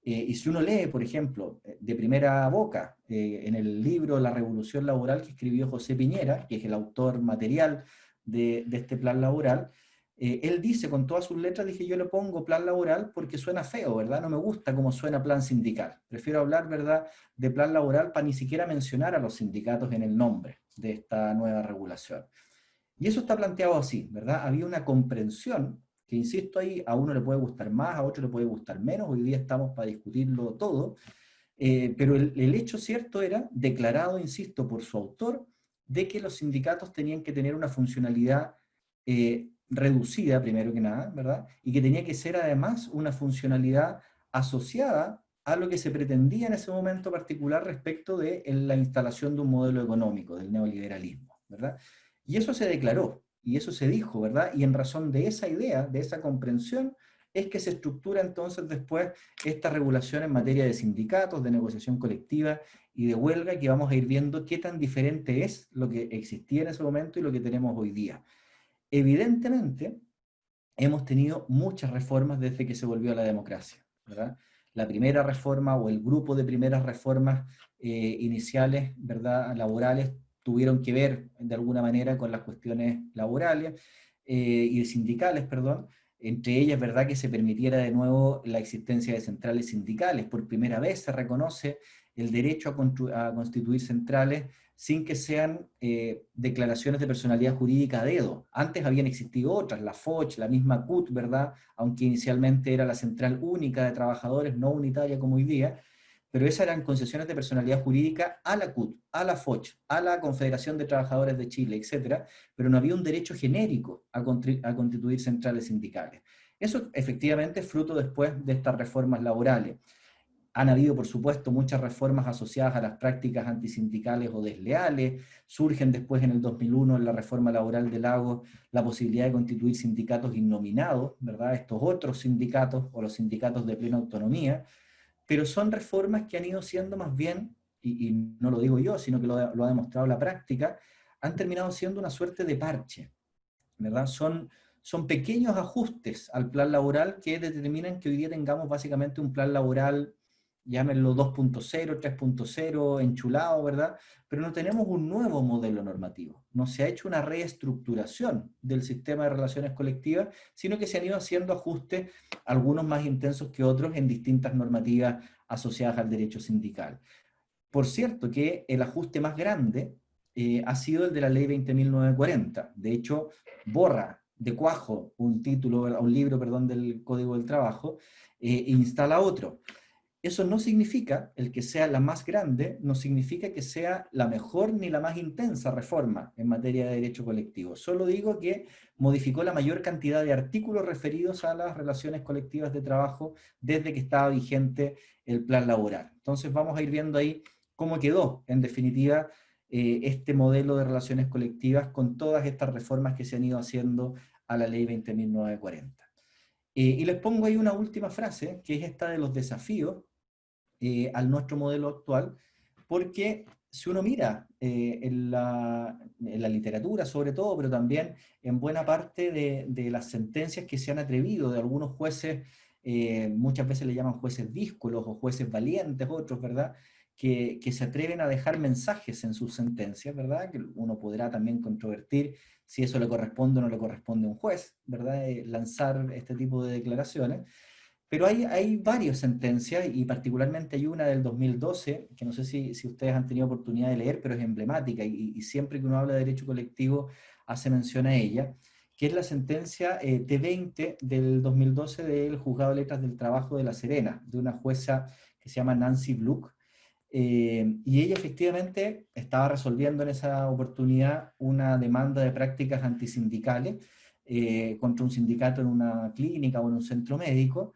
Y si uno lee, por ejemplo, de primera boca, en el libro La Revolución Laboral que escribió José Piñera, que es el autor material de este plan laboral, él dice con todas sus letras, dije, yo le pongo plan laboral porque suena feo, ¿verdad? No me gusta cómo suena plan sindical. Prefiero hablar, ¿verdad?, de plan laboral para ni siquiera mencionar a los sindicatos en el nombre de esta nueva regulación. Y eso está planteado así, ¿verdad? Había una comprensión que, insisto, ahí a uno le puede gustar más, a otro le puede gustar menos, hoy día estamos para discutirlo todo, pero el hecho cierto era, declarado, insisto, por su autor, de que los sindicatos tenían que tener una funcionalidad reducida, primero que nada, ¿verdad? Y que tenía que ser además una funcionalidad asociada a lo que se pretendía en ese momento particular respecto de la instalación de un modelo económico, del neoliberalismo, ¿verdad? Y eso se declaró, y eso se dijo, ¿verdad? Y en razón de esa idea, de esa comprensión, es que se estructura entonces después esta regulación en materia de sindicatos, de negociación colectiva y de huelga, que vamos a ir viendo qué tan diferente es lo que existía en ese momento y lo que tenemos hoy día. Evidentemente, hemos tenido muchas reformas desde que se volvió a la democracia, ¿verdad? La primera reforma o el grupo de primeras reformas iniciales, ¿verdad?, laborales, tuvieron que ver de alguna manera con las cuestiones laborales y sindicales, perdón. Entre ellas, ¿verdad?, que se permitiera de nuevo la existencia de centrales sindicales. Por primera vez se reconoce el derecho a constituir centrales sin que sean declaraciones de personalidad jurídica a dedo. Antes habían existido otras, la FOCH, la misma CUT, ¿verdad? Aunque inicialmente era la Central Única de Trabajadores, no unitaria como hoy día, pero esas eran concesiones de personalidad jurídica a la CUT, a la FOCH, a la Confederación de Trabajadores de Chile, etcétera, pero no había un derecho genérico a constituir centrales sindicales. Eso efectivamente es fruto después de estas reformas laborales. Han habido, por supuesto, muchas reformas asociadas a las prácticas antisindicales o desleales. Surgen después, en el 2001, en la reforma laboral de Lagos, la posibilidad de constituir sindicatos innominados, ¿verdad? Estos otros sindicatos, o los sindicatos de plena autonomía, pero son reformas que han ido siendo más bien, y no lo digo yo, sino que lo ha demostrado la práctica, han terminado siendo una suerte de parche, ¿verdad? Son pequeños ajustes al plan laboral que determinan que hoy día tengamos básicamente un plan laboral, llámenlo 2.0, 3.0, enchulado, ¿verdad? Pero no tenemos un nuevo modelo normativo. No se ha hecho una reestructuración del sistema de relaciones colectivas, sino que se han ido haciendo ajustes, algunos más intensos que otros, en distintas normativas asociadas al derecho sindical. Por cierto que el ajuste más grande ha sido el de la ley 20.940. De hecho, borra de cuajo un libro, perdón, del Código del Trabajo e instala otro. Eso no significa, el que sea la más grande, no significa que sea la mejor ni la más intensa reforma en materia de derecho colectivo. Solo digo que modificó la mayor cantidad de artículos referidos a las relaciones colectivas de trabajo desde que estaba vigente el plan laboral. Entonces vamos a ir viendo ahí cómo quedó, en definitiva, este modelo de relaciones colectivas con todas estas reformas que se han ido haciendo a la ley 20.940. Y les pongo ahí una última frase, que es esta de los desafíos al nuestro modelo actual, porque si uno mira en la literatura sobre todo, pero también en buena parte de las sentencias que se han atrevido de algunos jueces, muchas veces le llaman jueces díscolos o jueces valientes, otros, ¿verdad?, que se atreven a dejar mensajes en sus sentencias, ¿verdad?, que uno podrá también controvertir si eso le corresponde o no le corresponde a un juez, ¿verdad?, lanzar este tipo de declaraciones. Pero hay varias sentencias, y particularmente hay una del 2012, que no sé si ustedes han tenido oportunidad de leer, pero es emblemática, y siempre que uno habla de derecho colectivo hace mención a ella, que es la sentencia T20 del 2012 del Juzgado de Letras del Trabajo de La Serena, de una jueza que se llama Nancy Gluck, y ella efectivamente estaba resolviendo en esa oportunidad una demanda de prácticas antisindicales contra un sindicato en una clínica o en un centro médico,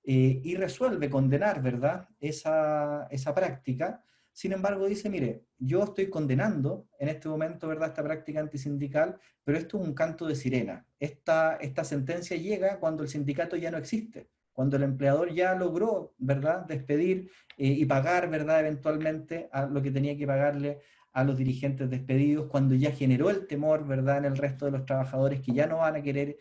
y resuelve condenar, ¿verdad?, esa práctica. Sin embargo, dice, mire, yo estoy condenando en este momento, ¿verdad?, esta práctica antisindical, pero esto es un canto de sirena. Esta sentencia llega cuando el sindicato ya no existe, cuando el empleador ya logró, ¿verdad?, despedir y pagar, ¿verdad?, eventualmente a lo que tenía que pagarle a los dirigentes despedidos, cuando ya generó el temor, ¿verdad?, en el resto de los trabajadores que ya no van a querer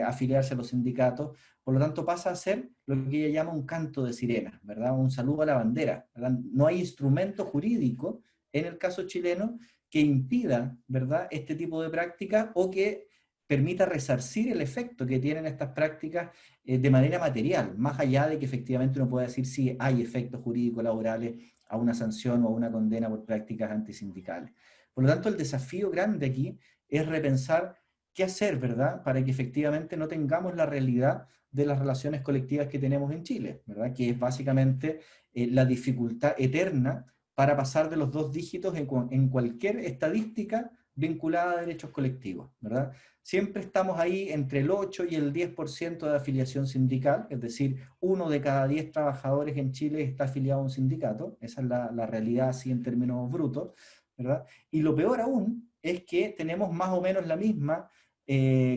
afiliarse a los sindicatos. Por lo tanto, pasa a ser lo que ella llama un canto de sirena, ¿verdad?, un saludo a la bandera, ¿verdad? No hay instrumento jurídico en el caso chileno que impida, ¿verdad?, este tipo de prácticas o que permita resarcir el efecto que tienen estas prácticas de manera material, más allá de que efectivamente uno pueda decir si hay efectos jurídicos laborales a una sanción o a una condena por prácticas antisindicales. Por lo tanto, el desafío grande aquí es repensar qué hacer, ¿verdad?, para que efectivamente no tengamos la realidad de las relaciones colectivas que tenemos en Chile, ¿verdad?, que es básicamente la dificultad eterna para pasar de los 2 dígitos en cualquier estadística vinculada a derechos colectivos, ¿verdad? Siempre estamos ahí entre el 8 y el 10% de afiliación sindical, es decir, 1 de cada 10 trabajadores en Chile está afiliado a un sindicato, esa es la realidad así en términos brutos, ¿verdad? Y lo peor aún es que tenemos más o menos la misma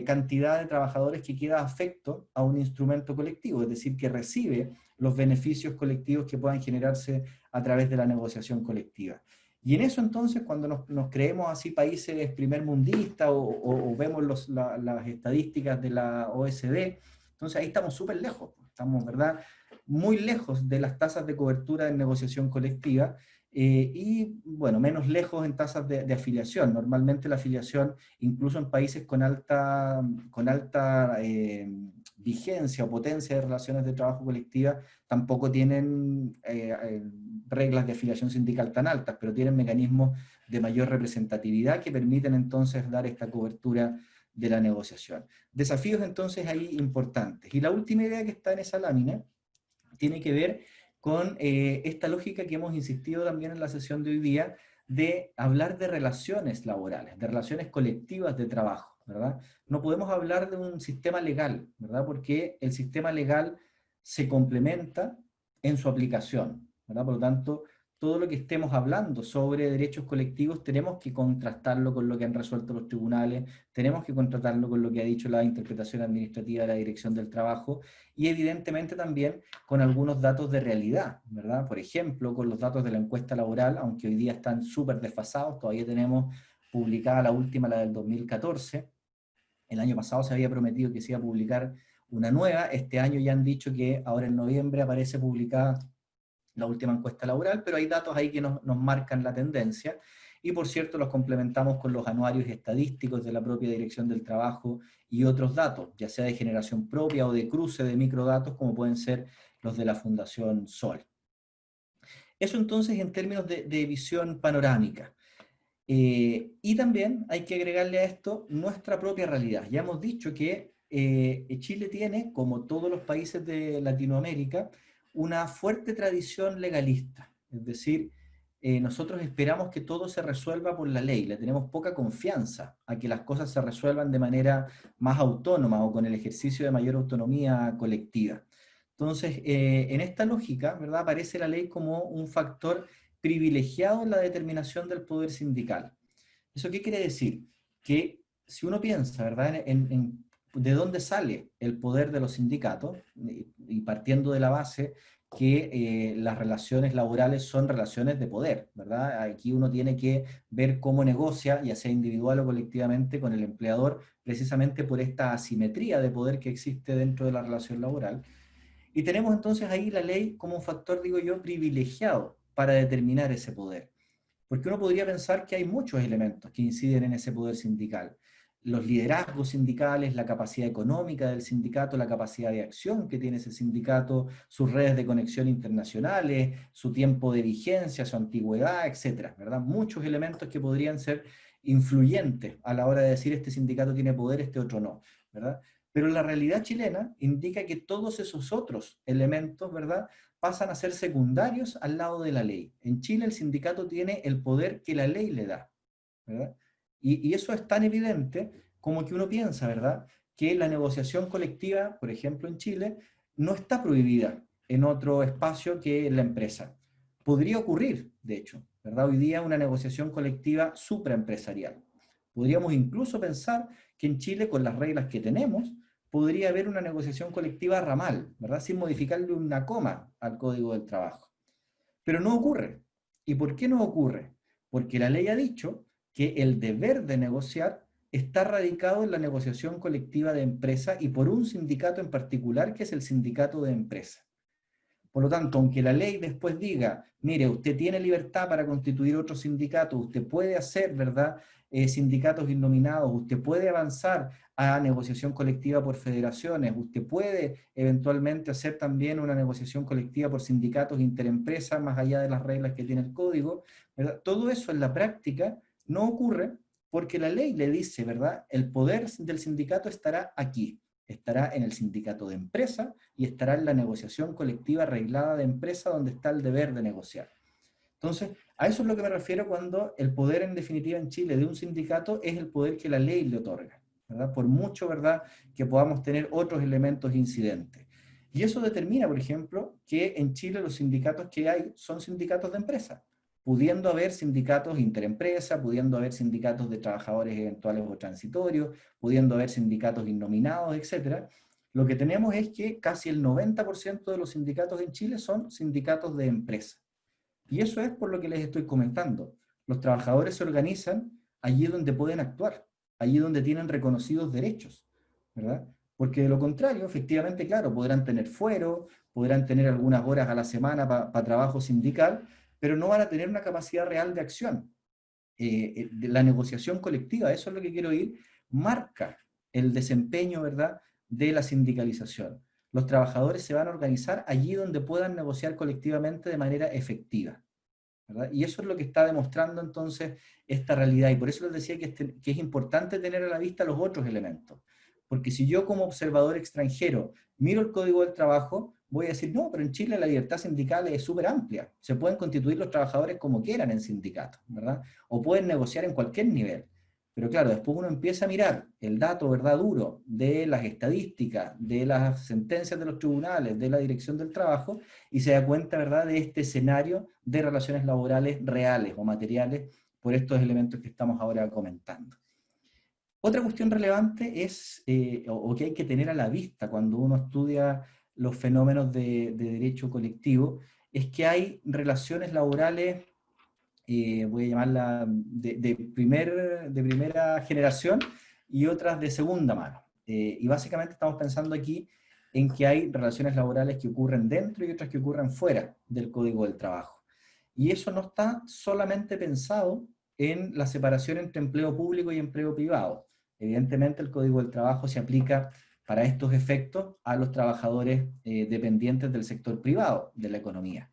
cantidad de trabajadores que queda afecto a un instrumento colectivo, es decir, que recibe los beneficios colectivos que puedan generarse a través de la negociación colectiva. Y en eso entonces, cuando nos creemos así países primermundistas o vemos las estadísticas de la OSD, entonces ahí estamos súper lejos, estamos, ¿verdad?, muy lejos de las tasas de cobertura en negociación colectiva, y bueno, menos lejos en tasas de afiliación. Normalmente la afiliación, incluso en países con alta vigencia o potencia de relaciones de trabajo colectiva, tampoco tienen reglas de afiliación sindical tan altas, pero tienen mecanismos de mayor representatividad que permiten entonces dar esta cobertura de la negociación. Desafíos entonces ahí importantes. Y la última idea que está en esa lámina tiene que ver con esta lógica que hemos insistido también en la sesión de hoy día, de hablar de relaciones laborales, de relaciones colectivas de trabajo, ¿verdad? No podemos hablar de un sistema legal, ¿verdad? Porque el sistema legal se complementa en su aplicación, ¿verdad? Por lo tanto, todo lo que estemos hablando sobre derechos colectivos tenemos que contrastarlo con lo que han resuelto los tribunales, tenemos que contrastarlo con lo que ha dicho la interpretación administrativa de la Dirección del Trabajo y evidentemente también con algunos datos de realidad, ¿verdad? Por ejemplo, con los datos de la encuesta laboral, aunque hoy día están súper desfasados, todavía tenemos publicada la última, la del 2014. El año pasado se había prometido que se iba a publicar una nueva, este año ya han dicho que ahora en noviembre aparece publicada la última encuesta laboral, pero hay datos ahí que nos marcan la tendencia, y por cierto los complementamos con los anuarios estadísticos de la propia Dirección del Trabajo y otros datos, ya sea de generación propia o de cruce de microdatos, como pueden ser los de la Fundación Sol. Eso entonces en términos de visión panorámica. Y también hay que agregarle a esto nuestra propia realidad. Ya hemos dicho que Chile tiene, como todos los países de Latinoamérica, una fuerte tradición legalista. Es decir, nosotros esperamos que todo se resuelva por la ley. Le tenemos poca confianza a que las cosas se resuelvan de manera más autónoma o con el ejercicio de mayor autonomía colectiva. Entonces, en esta lógica, ¿verdad?, aparece la ley como un factor privilegiado en la determinación del poder sindical. ¿Eso qué quiere decir? Que si uno piensa, ¿verdad?, en de dónde sale el poder de los sindicatos, y partiendo de la base que las relaciones laborales son relaciones de poder, ¿verdad? Aquí uno tiene que ver cómo negocia, ya sea individual o colectivamente, con el empleador, precisamente por esta asimetría de poder que existe dentro de la relación laboral. Y tenemos entonces ahí la ley como un factor, digo yo, privilegiado para determinar ese poder. Porque uno podría pensar que hay muchos elementos que inciden en ese poder sindical. Los liderazgos sindicales, la capacidad económica del sindicato, la capacidad de acción que tiene ese sindicato, sus redes de conexión internacionales, su tiempo de vigencia, su antigüedad, etcétera, ¿verdad? Muchos elementos que podrían ser influyentes a la hora de decir este sindicato tiene poder, este otro no, ¿verdad? Pero la realidad chilena indica que todos esos otros elementos, ¿verdad?, pasan a ser secundarios al lado de la ley. En Chile el sindicato tiene el poder que la ley le da, ¿verdad? Y eso es tan evidente como que uno piensa, ¿verdad?, que la negociación colectiva, por ejemplo en Chile, no está prohibida en otro espacio que en la empresa. Podría ocurrir, de hecho, ¿verdad?, hoy día una negociación colectiva supraempresarial. Podríamos incluso pensar que en Chile, con las reglas que tenemos, podría haber una negociación colectiva ramal, ¿verdad?, sin modificarle una coma al Código del Trabajo. Pero no ocurre. ¿Y por qué no ocurre? Porque la ley ha dicho que el deber de negociar está radicado en la negociación colectiva de empresa y por un sindicato en particular, que es el sindicato de empresa. Por lo tanto, aunque la ley después diga, mire, usted tiene libertad para constituir otro sindicato, usted puede hacer, ¿verdad?, sindicatos binominados, usted puede avanzar a negociación colectiva por federaciones, usted puede eventualmente hacer también una negociación colectiva por sindicatos interempresas, más allá de las reglas que tiene el código, ¿verdad? Todo eso en la práctica no ocurre porque la ley le dice, ¿verdad?, el poder del sindicato estará aquí. Estará en el sindicato de empresa y estará en la negociación colectiva arreglada de empresa, donde está el deber de negociar. Entonces, a eso es lo que me refiero cuando el poder, en definitiva, en Chile de un sindicato es el poder que la ley le otorga, ¿verdad? Por mucho, ¿verdad?, que podamos tener otros elementos incidentes. Y eso determina, por ejemplo, que en Chile los sindicatos que hay son sindicatos de empresa, pudiendo haber sindicatos interempresa, pudiendo haber sindicatos de trabajadores eventuales o transitorios, pudiendo haber sindicatos innominados, etcétera. Lo que tenemos es que casi el 90% de los sindicatos en Chile son sindicatos de empresa. Y eso es por lo que les estoy comentando. Los trabajadores se organizan allí donde pueden actuar, allí donde tienen reconocidos derechos, ¿verdad? Porque de lo contrario, efectivamente, claro, podrán tener fuero, podrán tener algunas horas a la semana para trabajo sindical, pero no van a tener una capacidad real de acción. De la negociación colectiva, eso es lo que quiero ir, marca el desempeño, ¿verdad?, de la sindicalización. Los trabajadores se van a organizar allí donde puedan negociar colectivamente de manera efectiva, ¿verdad? Y eso es lo que está demostrando entonces esta realidad. Y por eso les decía que es importante tener a la vista los otros elementos. Porque si yo como observador extranjero miro el Código del Trabajo, voy a decir, no, pero en Chile la libertad sindical es súper amplia. Se pueden constituir los trabajadores como quieran en sindicatos, ¿verdad? O pueden negociar en cualquier nivel. Pero claro, después uno empieza a mirar el dato, ¿verdad?, duro de las estadísticas, de las sentencias de los tribunales, de la Dirección del Trabajo, y se da cuenta, ¿verdad?, de este escenario de relaciones laborales reales o materiales por estos elementos que estamos ahora comentando. Otra cuestión relevante es, o que hay que tener a la vista cuando uno estudia los fenómenos de derecho colectivo, es que hay relaciones laborales, voy a llamarla de primera generación y otras de segunda mano. Y básicamente estamos pensando aquí en que hay relaciones laborales que ocurren dentro y otras que ocurren fuera del Código del Trabajo. Y eso no está solamente pensado en la separación entre empleo público y empleo privado. Evidentemente el Código del Trabajo se aplica para estos efectos a los trabajadores dependientes del sector privado de la economía.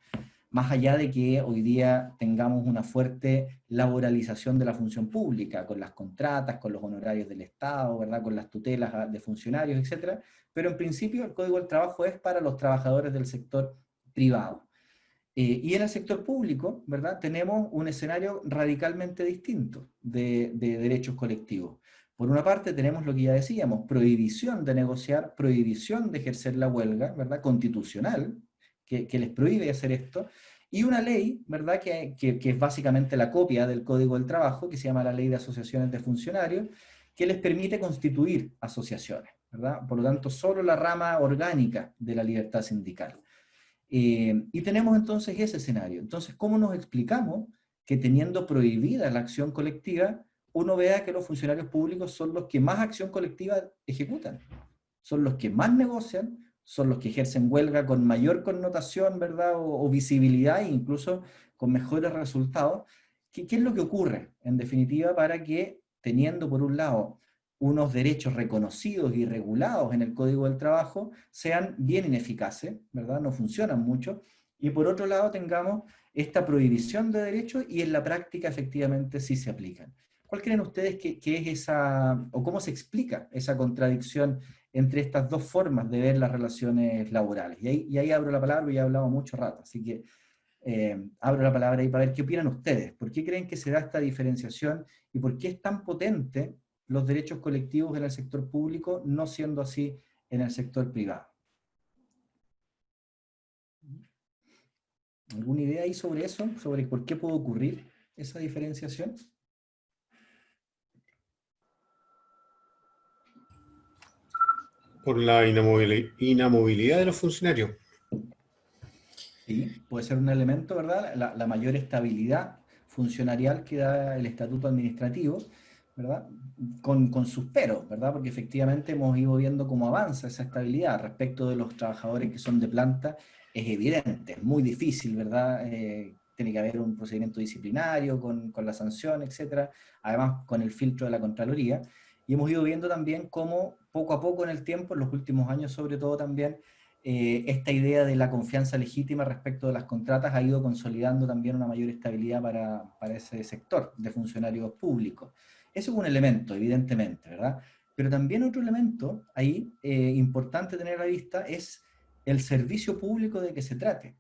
Más allá de que hoy día tengamos una fuerte laboralización de la función pública, con las contratas, con los honorarios del Estado, ¿verdad?, con las tutelas de funcionarios, etcétera, pero en principio el Código del Trabajo es para los trabajadores del sector privado. Y en el sector público, ¿verdad?, tenemos un escenario radicalmente distinto de derechos colectivos. Por una parte tenemos lo que ya decíamos, prohibición de negociar, prohibición de ejercer la huelga, ¿verdad?, constitucional, que les prohíbe hacer esto, y una ley, ¿verdad?, que es básicamente la copia del Código del Trabajo, que se llama la Ley de Asociaciones de Funcionarios, que les permite constituir asociaciones, ¿verdad? Por lo tanto, solo la rama orgánica de la libertad sindical. Y tenemos entonces ese escenario. Entonces, ¿cómo nos explicamos que teniendo prohibida la acción colectiva, uno vea que los funcionarios públicos son los que más acción colectiva ejecutan? Son los que más negocian, son los que ejercen huelga con mayor connotación, ¿verdad? O visibilidad e incluso con mejores resultados. ¿Qué es lo que ocurre, en definitiva, para que, teniendo por un lado unos derechos reconocidos y regulados en el Código del Trabajo, sean bien ineficaces, ¿verdad? No funcionan mucho, y por otro lado tengamos esta prohibición de derechos y en la práctica efectivamente sí se aplican? ¿Cuál creen ustedes que es esa, o cómo se explica esa contradicción entre estas dos formas de ver las relaciones laborales? Y ahí abro la palabra, porque ya he hablado mucho rato, así que abro la palabra ahí para ver qué opinan ustedes. ¿Por qué creen que se da esta diferenciación y por qué es tan potente los derechos colectivos en el sector público, no siendo así en el sector privado? ¿Alguna idea ahí sobre eso? ¿Sobre por qué puede ocurrir esa diferenciación? Por la inamovilidad de los funcionarios. Sí, puede ser un elemento, ¿verdad? La mayor estabilidad funcionarial que da el estatuto administrativo, ¿verdad? Con sus peros, ¿verdad? Porque efectivamente hemos ido viendo cómo avanza esa estabilidad respecto de los trabajadores que son de planta. Es evidente, es muy difícil, ¿verdad? Tiene que haber un procedimiento disciplinario con la sanción, etcétera. Además, con el filtro de la Contraloría. Y hemos ido viendo también cómo poco a poco en el tiempo, en los últimos años sobre todo también, esta idea de la confianza legítima respecto de las contratas ha ido consolidando también una mayor estabilidad para ese sector de funcionarios públicos. Eso es un elemento, evidentemente, ¿verdad? Pero también otro elemento ahí importante tener a la vista es el servicio público de que se trate.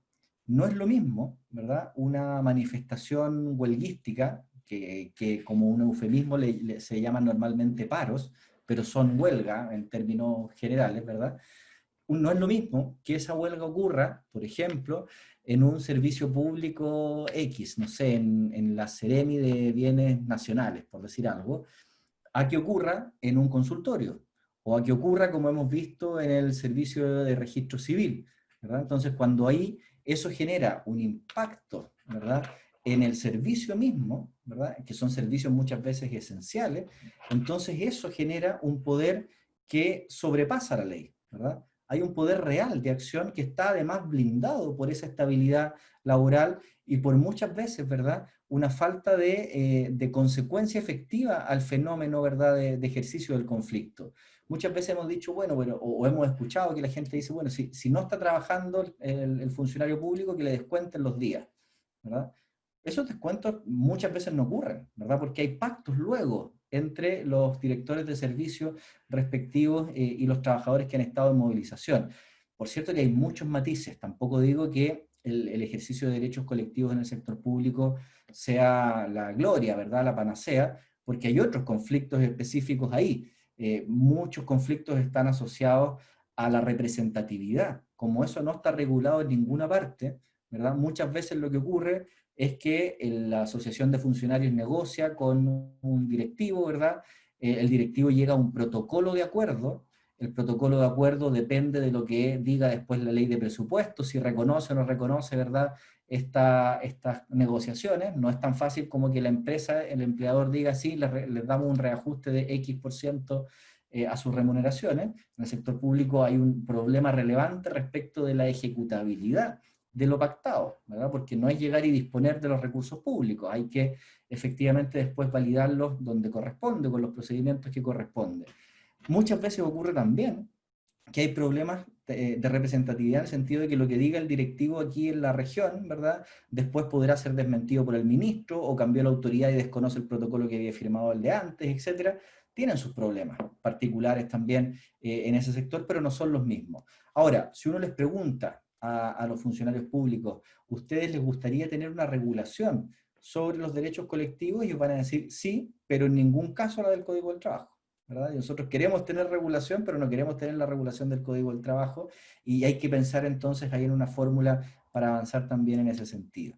No es lo mismo, ¿verdad?, una manifestación huelguística, que como un eufemismo se llaman normalmente paros, pero son huelga en términos generales, ¿verdad? No es lo mismo que esa huelga ocurra, por ejemplo, en un servicio público X, no sé, en la Seremi de Bienes Nacionales, por decir algo, a que ocurra en un consultorio, o a que ocurra, como hemos visto, en el servicio de registro civil, ¿verdad? Entonces, cuando ahí eso genera un impacto, ¿verdad?, en el servicio mismo, ¿verdad?, que son servicios muchas veces esenciales, entonces eso genera un poder que sobrepasa la ley, ¿verdad? Hay un poder real de acción que está además blindado por esa estabilidad laboral y por muchas veces, ¿verdad?, una falta de consecuencia efectiva al fenómeno, ¿verdad?, de ejercicio del conflicto. Muchas veces hemos dicho, bueno, o hemos escuchado que la gente dice, bueno, si no está trabajando el funcionario público, que le descuenten los días, ¿verdad? Esos descuentos muchas veces no ocurren, ¿verdad? Porque hay pactos luego entre los directores de servicios respectivos y los trabajadores que han estado en movilización. Por cierto que hay muchos matices, tampoco digo que el ejercicio de derechos colectivos en el sector público sea la gloria, ¿verdad?, la panacea, porque hay otros conflictos específicos ahí. Muchos conflictos están asociados a la representatividad. Como eso no está regulado en ninguna parte, ¿verdad?, muchas veces lo que ocurre es que la asociación de funcionarios negocia con un directivo, ¿verdad? El directivo llega a un protocolo de acuerdo. El protocolo de acuerdo depende de lo que diga después la ley de presupuestos, si reconoce o no reconoce, ¿verdad?, estas negociaciones. No es tan fácil como que la empresa, el empleador diga, sí, les damos un reajuste de X% a sus remuneraciones. En el sector público hay un problema relevante respecto de la ejecutabilidad de lo pactado, ¿verdad? Porque no es llegar y disponer de los recursos públicos, hay que efectivamente después validarlos donde corresponde, con los procedimientos que corresponden. Muchas veces ocurre también que hay problemas de representatividad en el sentido de que lo que diga el directivo aquí en la región, ¿verdad?, después podrá ser desmentido por el ministro o cambió la autoridad y desconoce el protocolo que había firmado el de antes, etcétera. Tienen sus problemas particulares también en ese sector, pero no son los mismos. Ahora, si uno les pregunta a los funcionarios públicos, ¿ustedes les gustaría tener una regulación sobre los derechos colectivos? Ellos van a decir sí, pero en ningún caso la del Código del Trabajo, ¿verdad? Y nosotros queremos tener regulación, pero no queremos tener la regulación del Código del Trabajo, y hay que pensar entonces ahí en una fórmula para avanzar también en ese sentido.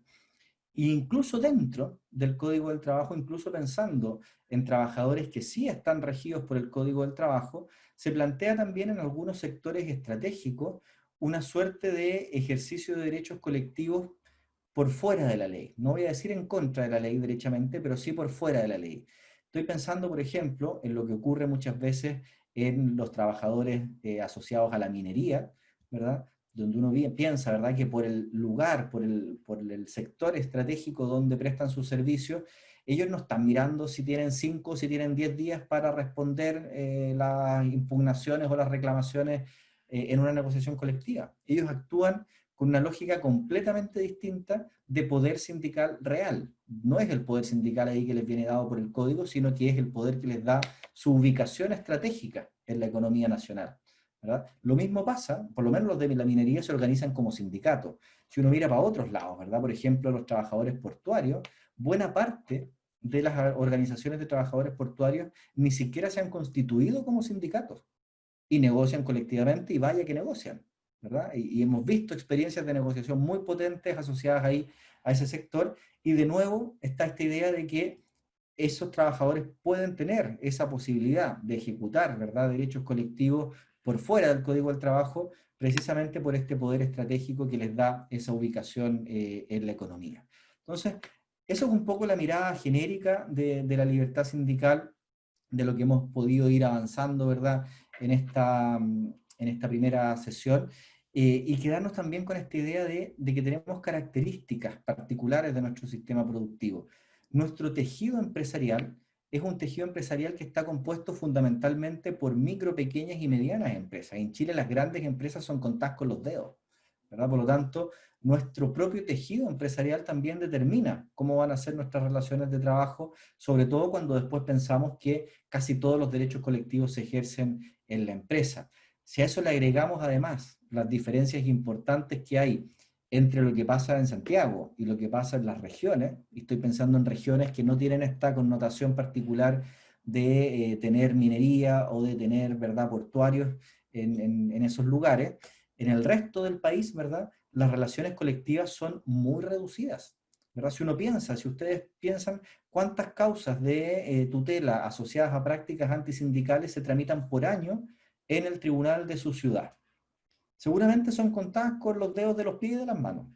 E incluso dentro del Código del Trabajo, incluso pensando en trabajadores que sí están regidos por el Código del Trabajo, se plantea también en algunos sectores estratégicos una suerte de ejercicio de derechos colectivos por fuera de la ley. No voy a decir en contra de la ley derechamente, pero sí por fuera de la ley. Estoy pensando, por ejemplo, en lo que ocurre muchas veces en los trabajadores asociados a la minería, ¿verdad?, donde uno piensa, ¿verdad?, que por el lugar, por el sector estratégico donde prestan sus servicios, ellos no están mirando si tienen 5 o si tienen 10 días para responder las impugnaciones o las reclamaciones en una negociación colectiva. Ellos actúan con una lógica completamente distinta de poder sindical real. No es el poder sindical ahí que les viene dado por el código, sino que es el poder que les da su ubicación estratégica en la economía nacional, ¿verdad? Lo mismo pasa, por lo menos los de la minería se organizan como sindicatos. Si uno mira para otros lados, ¿verdad?, por ejemplo, los trabajadores portuarios, buena parte de las organizaciones de trabajadores portuarios ni siquiera se han constituido como sindicatos y negocian colectivamente, y vaya que negocian, ¿verdad? Y hemos visto experiencias de negociación muy potentes asociadas ahí a ese sector, y de nuevo está esta idea de que esos trabajadores pueden tener esa posibilidad de ejecutar, ¿verdad?, derechos colectivos por fuera del Código del Trabajo, precisamente por este poder estratégico que les da esa ubicación en la economía. Entonces, eso es un poco la mirada genérica de la libertad sindical, de lo que hemos podido ir avanzando, ¿verdad?, en esta primera sesión, y quedarnos también con esta idea de que tenemos características particulares de nuestro sistema productivo. Nuestro tejido empresarial es un tejido empresarial que está compuesto fundamentalmente por micro, pequeñas y medianas empresas. En Chile las grandes empresas son contadas con los dedos, ¿verdad? Por lo tanto, nuestro propio tejido empresarial también determina cómo van a ser nuestras relaciones de trabajo, sobre todo cuando después pensamos que casi todos los derechos colectivos se ejercen en la empresa. Si a eso le agregamos además las diferencias importantes que hay entre lo que pasa en Santiago y lo que pasa en las regiones, y estoy pensando en regiones que no tienen esta connotación particular de tener minería o de tener, ¿verdad?, portuarios en esos lugares. En el resto del país, ¿verdad?, las relaciones colectivas son muy reducidas, ¿verdad? Si uno piensa, si ustedes piensan cuántas causas de tutela asociadas a prácticas antisindicales se tramitan por año en el tribunal de su ciudad. Seguramente son contadas con los dedos de los pies y de las manos,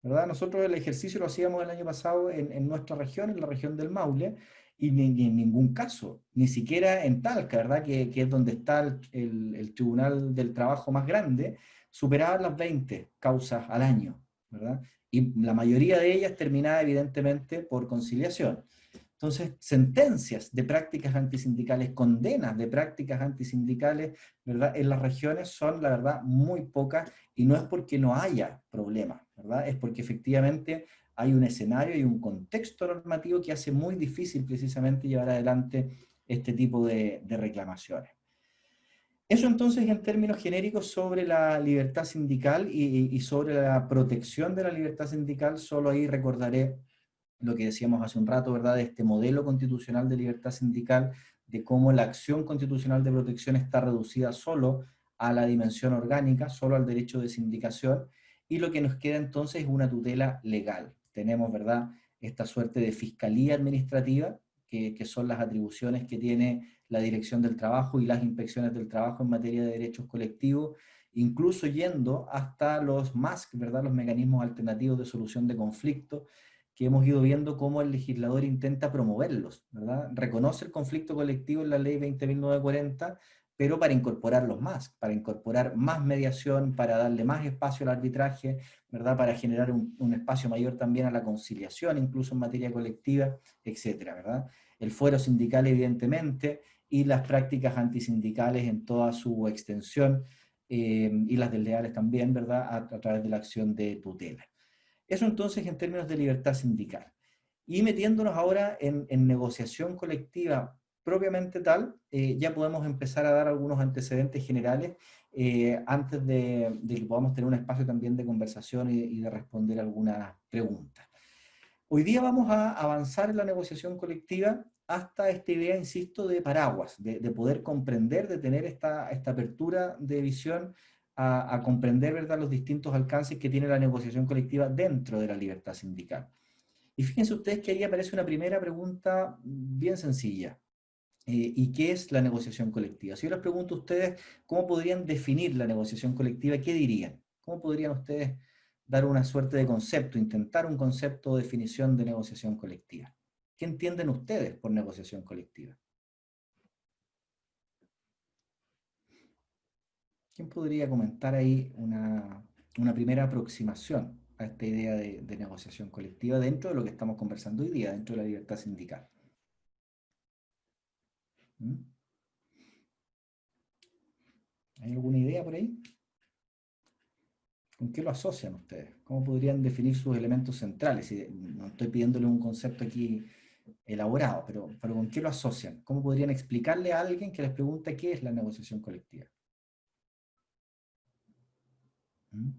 ¿verdad? Nosotros el ejercicio lo hacíamos el año pasado en nuestra región, en la región del Maule, y ni en ningún caso, ni siquiera en Talca, ¿verdad? Que es donde está el Tribunal del Trabajo más grande, superaban las 20 causas al año, ¿verdad? Y la mayoría de ellas terminaba evidentemente por conciliación. Entonces, sentencias de prácticas antisindicales, condenas de prácticas antisindicales, ¿verdad?, en las regiones son, la verdad, muy pocas, y no es porque no haya problemas, ¿verdad? Es porque efectivamente hay un escenario y un contexto normativo que hace muy difícil precisamente llevar adelante este tipo de reclamaciones. Eso entonces en términos genéricos sobre la libertad sindical y sobre la protección de la libertad sindical. Solo ahí recordaré lo que decíamos hace un rato, ¿verdad?, de este modelo constitucional de libertad sindical, de cómo la acción constitucional de protección está reducida solo a la dimensión orgánica, solo al derecho de sindicación, y lo que nos queda entonces es una tutela legal. Tenemos, ¿verdad?, esta suerte de fiscalía administrativa, que son las atribuciones que tiene la Dirección del Trabajo y las inspecciones del trabajo en materia de derechos colectivos, incluso yendo hasta los MASC, ¿verdad?, los mecanismos alternativos de solución de conflictos, que hemos ido viendo cómo el legislador intenta promoverlos, ¿verdad? Reconoce el conflicto colectivo en la ley 20.940, pero para incorporarlos más, para incorporar más mediación, para darle más espacio al arbitraje, ¿verdad?, para generar un espacio mayor también a la conciliación, incluso en materia colectiva, etcétera, ¿verdad? El fuero sindical, evidentemente, y las prácticas antisindicales en toda su extensión, y las desleales también, ¿verdad?, a través de la acción de tutela. Eso entonces en términos de libertad sindical. Y metiéndonos ahora en negociación colectiva propiamente tal, ya podemos empezar a dar algunos antecedentes generales antes de que podamos tener un espacio también de conversación y de responder algunas preguntas. Hoy día vamos a avanzar en la negociación colectiva hasta esta idea, insisto, de paraguas, de poder comprender, de tener esta apertura de visión a comprender, ¿verdad?, los distintos alcances que tiene la negociación colectiva dentro de la libertad sindical. Y fíjense ustedes que ahí aparece una primera pregunta bien sencilla. ¿Y qué es la negociación colectiva? Si yo les pregunto a ustedes cómo podrían definir la negociación colectiva, ¿qué dirían? ¿Cómo podrían ustedes dar una suerte de concepto, intentar un concepto o definición de negociación colectiva? ¿Qué entienden ustedes por negociación colectiva? ¿Quién podría comentar ahí una primera aproximación a esta idea de negociación colectiva dentro de lo que estamos conversando hoy día, dentro de la libertad sindical? ¿Mm? ¿Hay alguna idea por ahí? ¿Con qué lo asocian ustedes? ¿Cómo podrían definir sus elementos centrales? No estoy pidiéndole un concepto aquí elaborado, pero ¿con qué lo asocian? ¿Cómo podrían explicarle a alguien que les pregunta qué es la negociación colectiva? ¿Mm?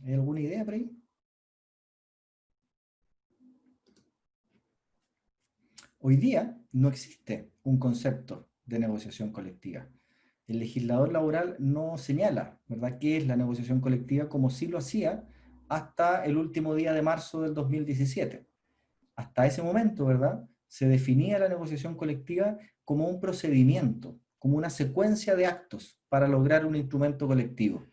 ¿Hay alguna idea por ahí? Hoy día no existe un concepto de negociación colectiva. El legislador laboral no señala, ¿verdad?, qué es la negociación colectiva, como sí lo hacía hasta el último día de marzo del 2017. Hasta ese momento, ¿verdad?, se definía la negociación colectiva como un procedimiento, como una secuencia de actos para lograr un instrumento colectivo.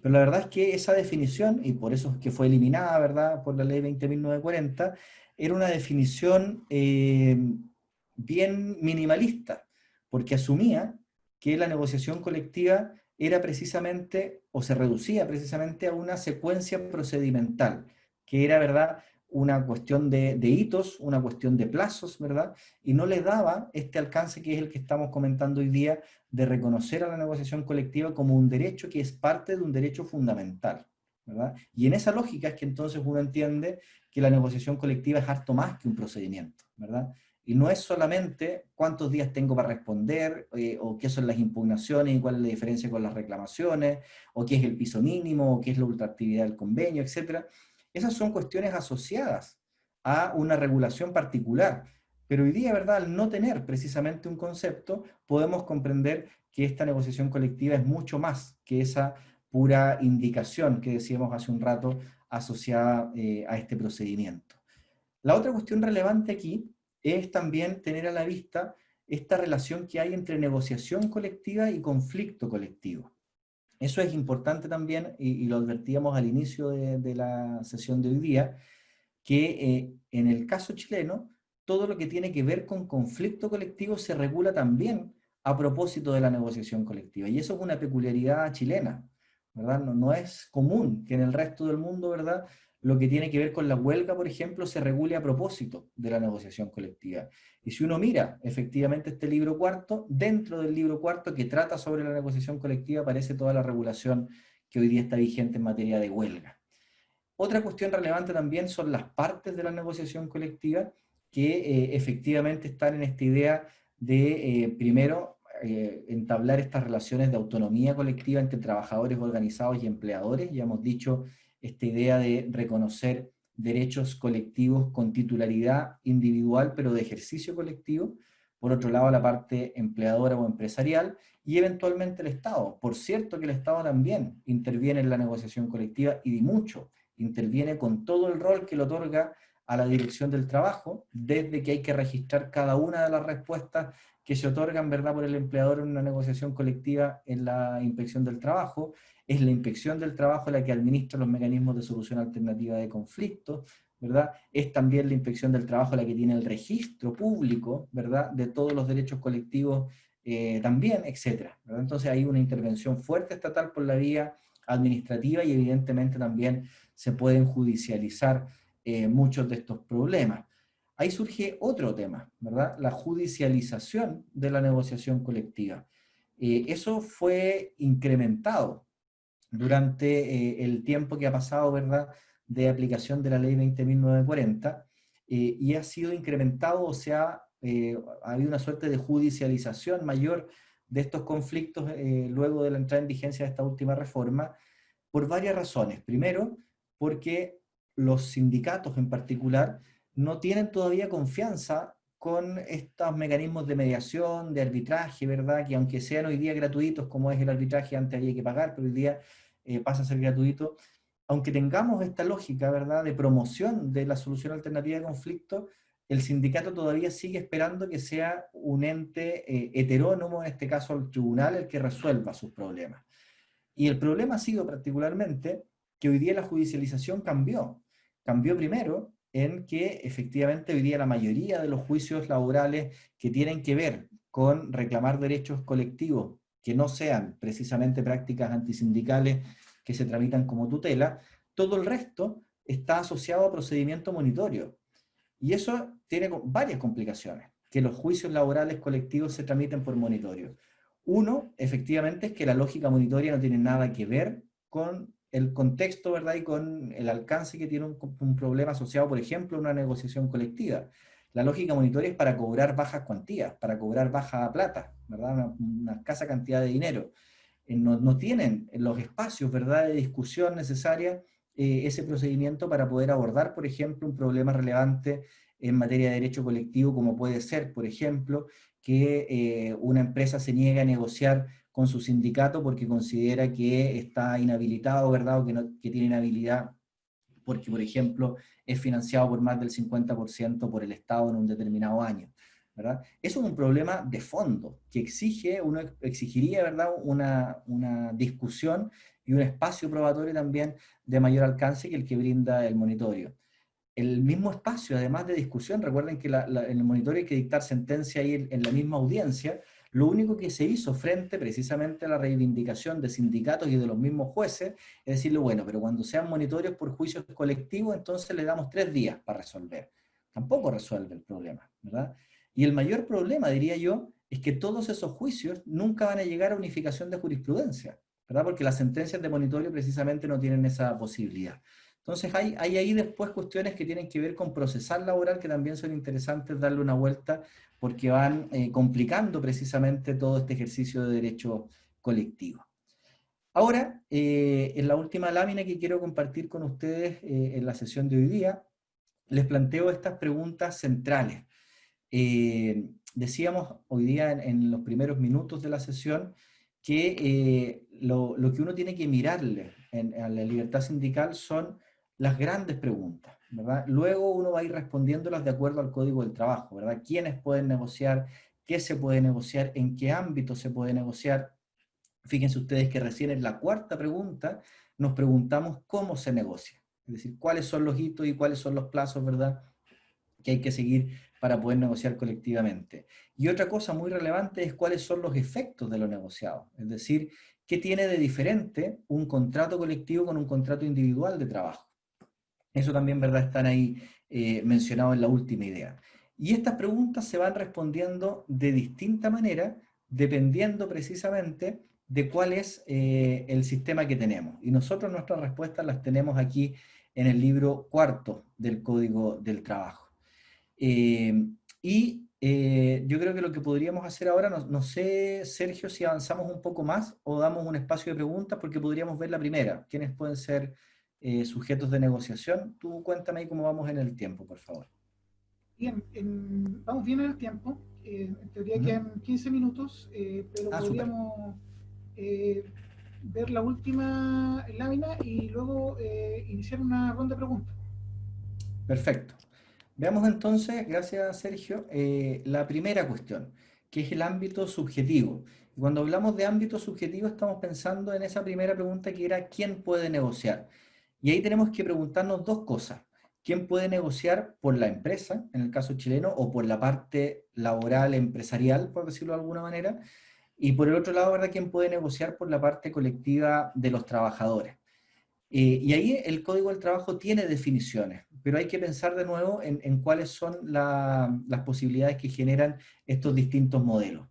Pero la verdad es que esa definición, y por eso es que fue eliminada, ¿verdad?, por la ley 20.940, era una definición bien minimalista, porque asumía que la negociación colectiva era precisamente, o se reducía precisamente a una secuencia procedimental, que era, ¿verdad?, una cuestión de hitos, una cuestión de plazos, ¿verdad?, y no le daba este alcance que es el que estamos comentando hoy día, de reconocer a la negociación colectiva como un derecho que es parte de un derecho fundamental, ¿verdad? Y en esa lógica es que entonces uno entiende que la negociación colectiva es harto más que un procedimiento, ¿verdad? Y no es solamente cuántos días tengo para responder, o qué son las impugnaciones y cuál es la diferencia con las reclamaciones, o qué es el piso mínimo, o qué es la ultraactividad del convenio, etc. Esas son cuestiones asociadas a una regulación particular. Pero hoy día, ¿verdad?, al no tener precisamente un concepto, podemos comprender que esta negociación colectiva es mucho más que esa pura indicación que decíamos hace un rato asociada a este procedimiento. La otra cuestión relevante aquí es también tener a la vista esta relación que hay entre negociación colectiva y conflicto colectivo. Eso es importante también, y lo advertíamos al inicio de la sesión de hoy día, que en el caso chileno, todo lo que tiene que ver con conflicto colectivo se regula también a propósito de la negociación colectiva. Y eso es una peculiaridad chilena, ¿verdad? No es común que en el resto del mundo, ¿verdad?, lo que tiene que ver con la huelga, por ejemplo, se regule a propósito de la negociación colectiva. Y si uno mira efectivamente este libro cuarto, dentro del libro cuarto que trata sobre la negociación colectiva aparece toda la regulación que hoy día está vigente en materia de huelga. Otra cuestión relevante también son las partes de la negociación colectiva que efectivamente están en esta idea de, primero, entablar estas relaciones de autonomía colectiva entre trabajadores organizados y empleadores. Ya hemos dicho esta idea de reconocer derechos colectivos con titularidad individual, pero de ejercicio colectivo. Por otro lado, la parte empleadora o empresarial, y eventualmente el Estado. Por cierto que el Estado también interviene en la negociación colectiva, y mucho. Interviene con todo el rol que le otorga a la dirección del trabajo, desde que hay que registrar cada una de las respuestas que se otorgan, ¿verdad?, por el empleador en una negociación colectiva en la inspección del trabajo. Es la inspección del trabajo la que administra los mecanismos de solución alternativa de conflictos, ¿verdad? Es también la inspección del trabajo la que tiene el registro público, ¿verdad?, de todos los derechos colectivos también, etc. ¿verdad? Entonces hay una intervención fuerte estatal por la vía administrativa, y evidentemente también se pueden judicializar muchos de estos problemas. Ahí surge otro tema, ¿verdad? La judicialización de la negociación colectiva. Eso fue incrementado durante el tiempo que ha pasado, ¿verdad?, de aplicación de la ley 20.940, y ha sido incrementado, o sea, ha habido una suerte de judicialización mayor de estos conflictos luego de la entrada en vigencia de esta última reforma, por varias razones. Primero, porque los sindicatos en particular no tienen todavía confianza con estos mecanismos de mediación, de arbitraje, ¿verdad?, que aunque sean hoy día gratuitos, como es el arbitraje, antes había que pagar, pero hoy día pasa a ser gratuito. Aunque tengamos esta lógica, ¿verdad?, de promoción de la solución alternativa de conflicto, el sindicato todavía sigue esperando que sea un ente heterónomo, en este caso el tribunal, el que resuelva sus problemas. Y el problema ha sido particularmente que hoy día la judicialización cambió. Cambió primero en que efectivamente hoy día la mayoría de los juicios laborales que tienen que ver con reclamar derechos colectivos que no sean precisamente prácticas antisindicales que se tramitan como tutela, todo el resto está asociado a procedimiento monitorio. Y eso tiene varias complicaciones, que los juicios laborales colectivos se tramiten por monitorio. Uno, efectivamente, es que la lógica monitoria no tiene nada que ver con el contexto, ¿verdad?, y con el alcance que tiene un problema asociado, por ejemplo, a una negociación colectiva. La lógica monitoria es para cobrar bajas cuantías, para cobrar baja plata, ¿verdad?, una escasa cantidad de dinero. No tienen los espacios, ¿verdad?, de discusión necesaria ese procedimiento para poder abordar, por ejemplo, un problema relevante en materia de derecho colectivo, como puede ser, por ejemplo, que una empresa se niegue a negociar con su sindicato porque considera que está inhabilitado, ¿verdad?, o que tiene inhabilidad porque, por ejemplo, es financiado por más del 50% por el Estado en un determinado año, ¿verdad? Eso es un problema de fondo que uno exigiría, ¿verdad?, una discusión y un espacio probatorio también de mayor alcance que el que brinda el monitorio. El mismo espacio, además de discusión, recuerden que en el monitorio hay que dictar sentencia ahí en la misma audiencia. Lo único que se hizo frente precisamente a la reivindicación de sindicatos y de los mismos jueces es decirle, bueno, pero cuando sean monitorios por juicios colectivos, entonces le damos 3 días para resolver. Tampoco resuelve el problema, ¿verdad? Y el mayor problema, diría yo, es que todos esos juicios nunca van a llegar a unificación de jurisprudencia, ¿verdad? Porque las sentencias de monitorio precisamente no tienen esa posibilidad. Entonces hay ahí después cuestiones que tienen que ver con procesal laboral que también son interesantes darle una vuelta porque van complicando precisamente todo este ejercicio de derecho colectivo. Ahora, en la última lámina que quiero compartir con ustedes en la sesión de hoy día, les planteo estas preguntas centrales. Decíamos hoy día en los primeros minutos de la sesión que lo que uno tiene que mirarle a la libertad sindical son las grandes preguntas, ¿verdad? Luego uno va a ir respondiéndolas de acuerdo al Código del Trabajo, ¿verdad? ¿Quiénes pueden negociar? ¿Qué se puede negociar? ¿En qué ámbito se puede negociar? Fíjense ustedes que recién en la cuarta pregunta nos preguntamos cómo se negocia, es decir, cuáles son los hitos y cuáles son los plazos, ¿verdad?, que hay que seguir para poder negociar colectivamente. Y otra cosa muy relevante es cuáles son los efectos de lo negociado, es decir, qué tiene de diferente un contrato colectivo con un contrato individual de trabajo. Eso también, ¿verdad?, están ahí mencionados en la última idea. Y estas preguntas se van respondiendo de distinta manera, dependiendo precisamente de cuál es el sistema que tenemos. Y nosotros nuestras respuestas las tenemos aquí en el libro cuarto del Código del Trabajo. Yo creo que lo que podríamos hacer ahora, no sé, Sergio, si avanzamos un poco más o damos un espacio de preguntas, porque podríamos ver la primera. ¿Quiénes pueden ser sujetos de negociación? Tú cuéntame ahí cómo vamos en el tiempo, por favor. Bien, vamos bien en el tiempo. En teoría Ujú. quedan 15 minutos, pero Súper. podríamos ver la última lámina y luego iniciar una ronda de preguntas. Perfecto. Veamos entonces, gracias Sergio, la primera cuestión, que es el ámbito subjetivo. Y cuando hablamos de ámbito subjetivo estamos pensando en esa primera pregunta que era ¿quién puede negociar? Y ahí tenemos que preguntarnos dos cosas. ¿Quién puede negociar por la empresa, en el caso chileno, o por la parte laboral, empresarial, por decirlo de alguna manera? Y por el otro lado, ¿verdad?, ¿quién puede negociar por la parte colectiva de los trabajadores? Y ahí el Código del Trabajo tiene definiciones, pero hay que pensar de nuevo en cuáles son las posibilidades que generan estos distintos modelos.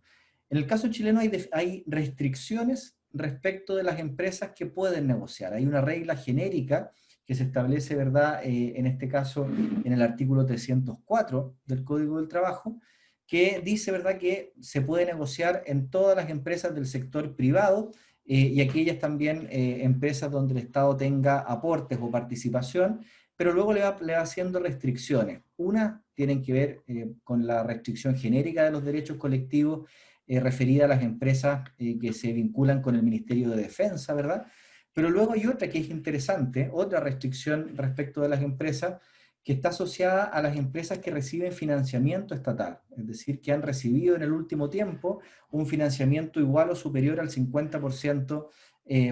En el caso chileno hay restricciones respecto de las empresas que pueden negociar. Hay una regla genérica que se establece, ¿verdad?, en este caso en el artículo 304 del Código del Trabajo, que dice, ¿verdad?, que se puede negociar en todas las empresas del sector privado y aquellas también empresas donde el Estado tenga aportes o participación, pero luego le va haciendo restricciones. Una tienen que ver con la restricción genérica de los derechos colectivos referida a las empresas que se vinculan con el Ministerio de Defensa, ¿verdad? Pero luego hay otra que es interesante, otra restricción respecto de las empresas que está asociada a las empresas que reciben financiamiento estatal, es decir, que han recibido en el último tiempo un financiamiento igual o superior al 50%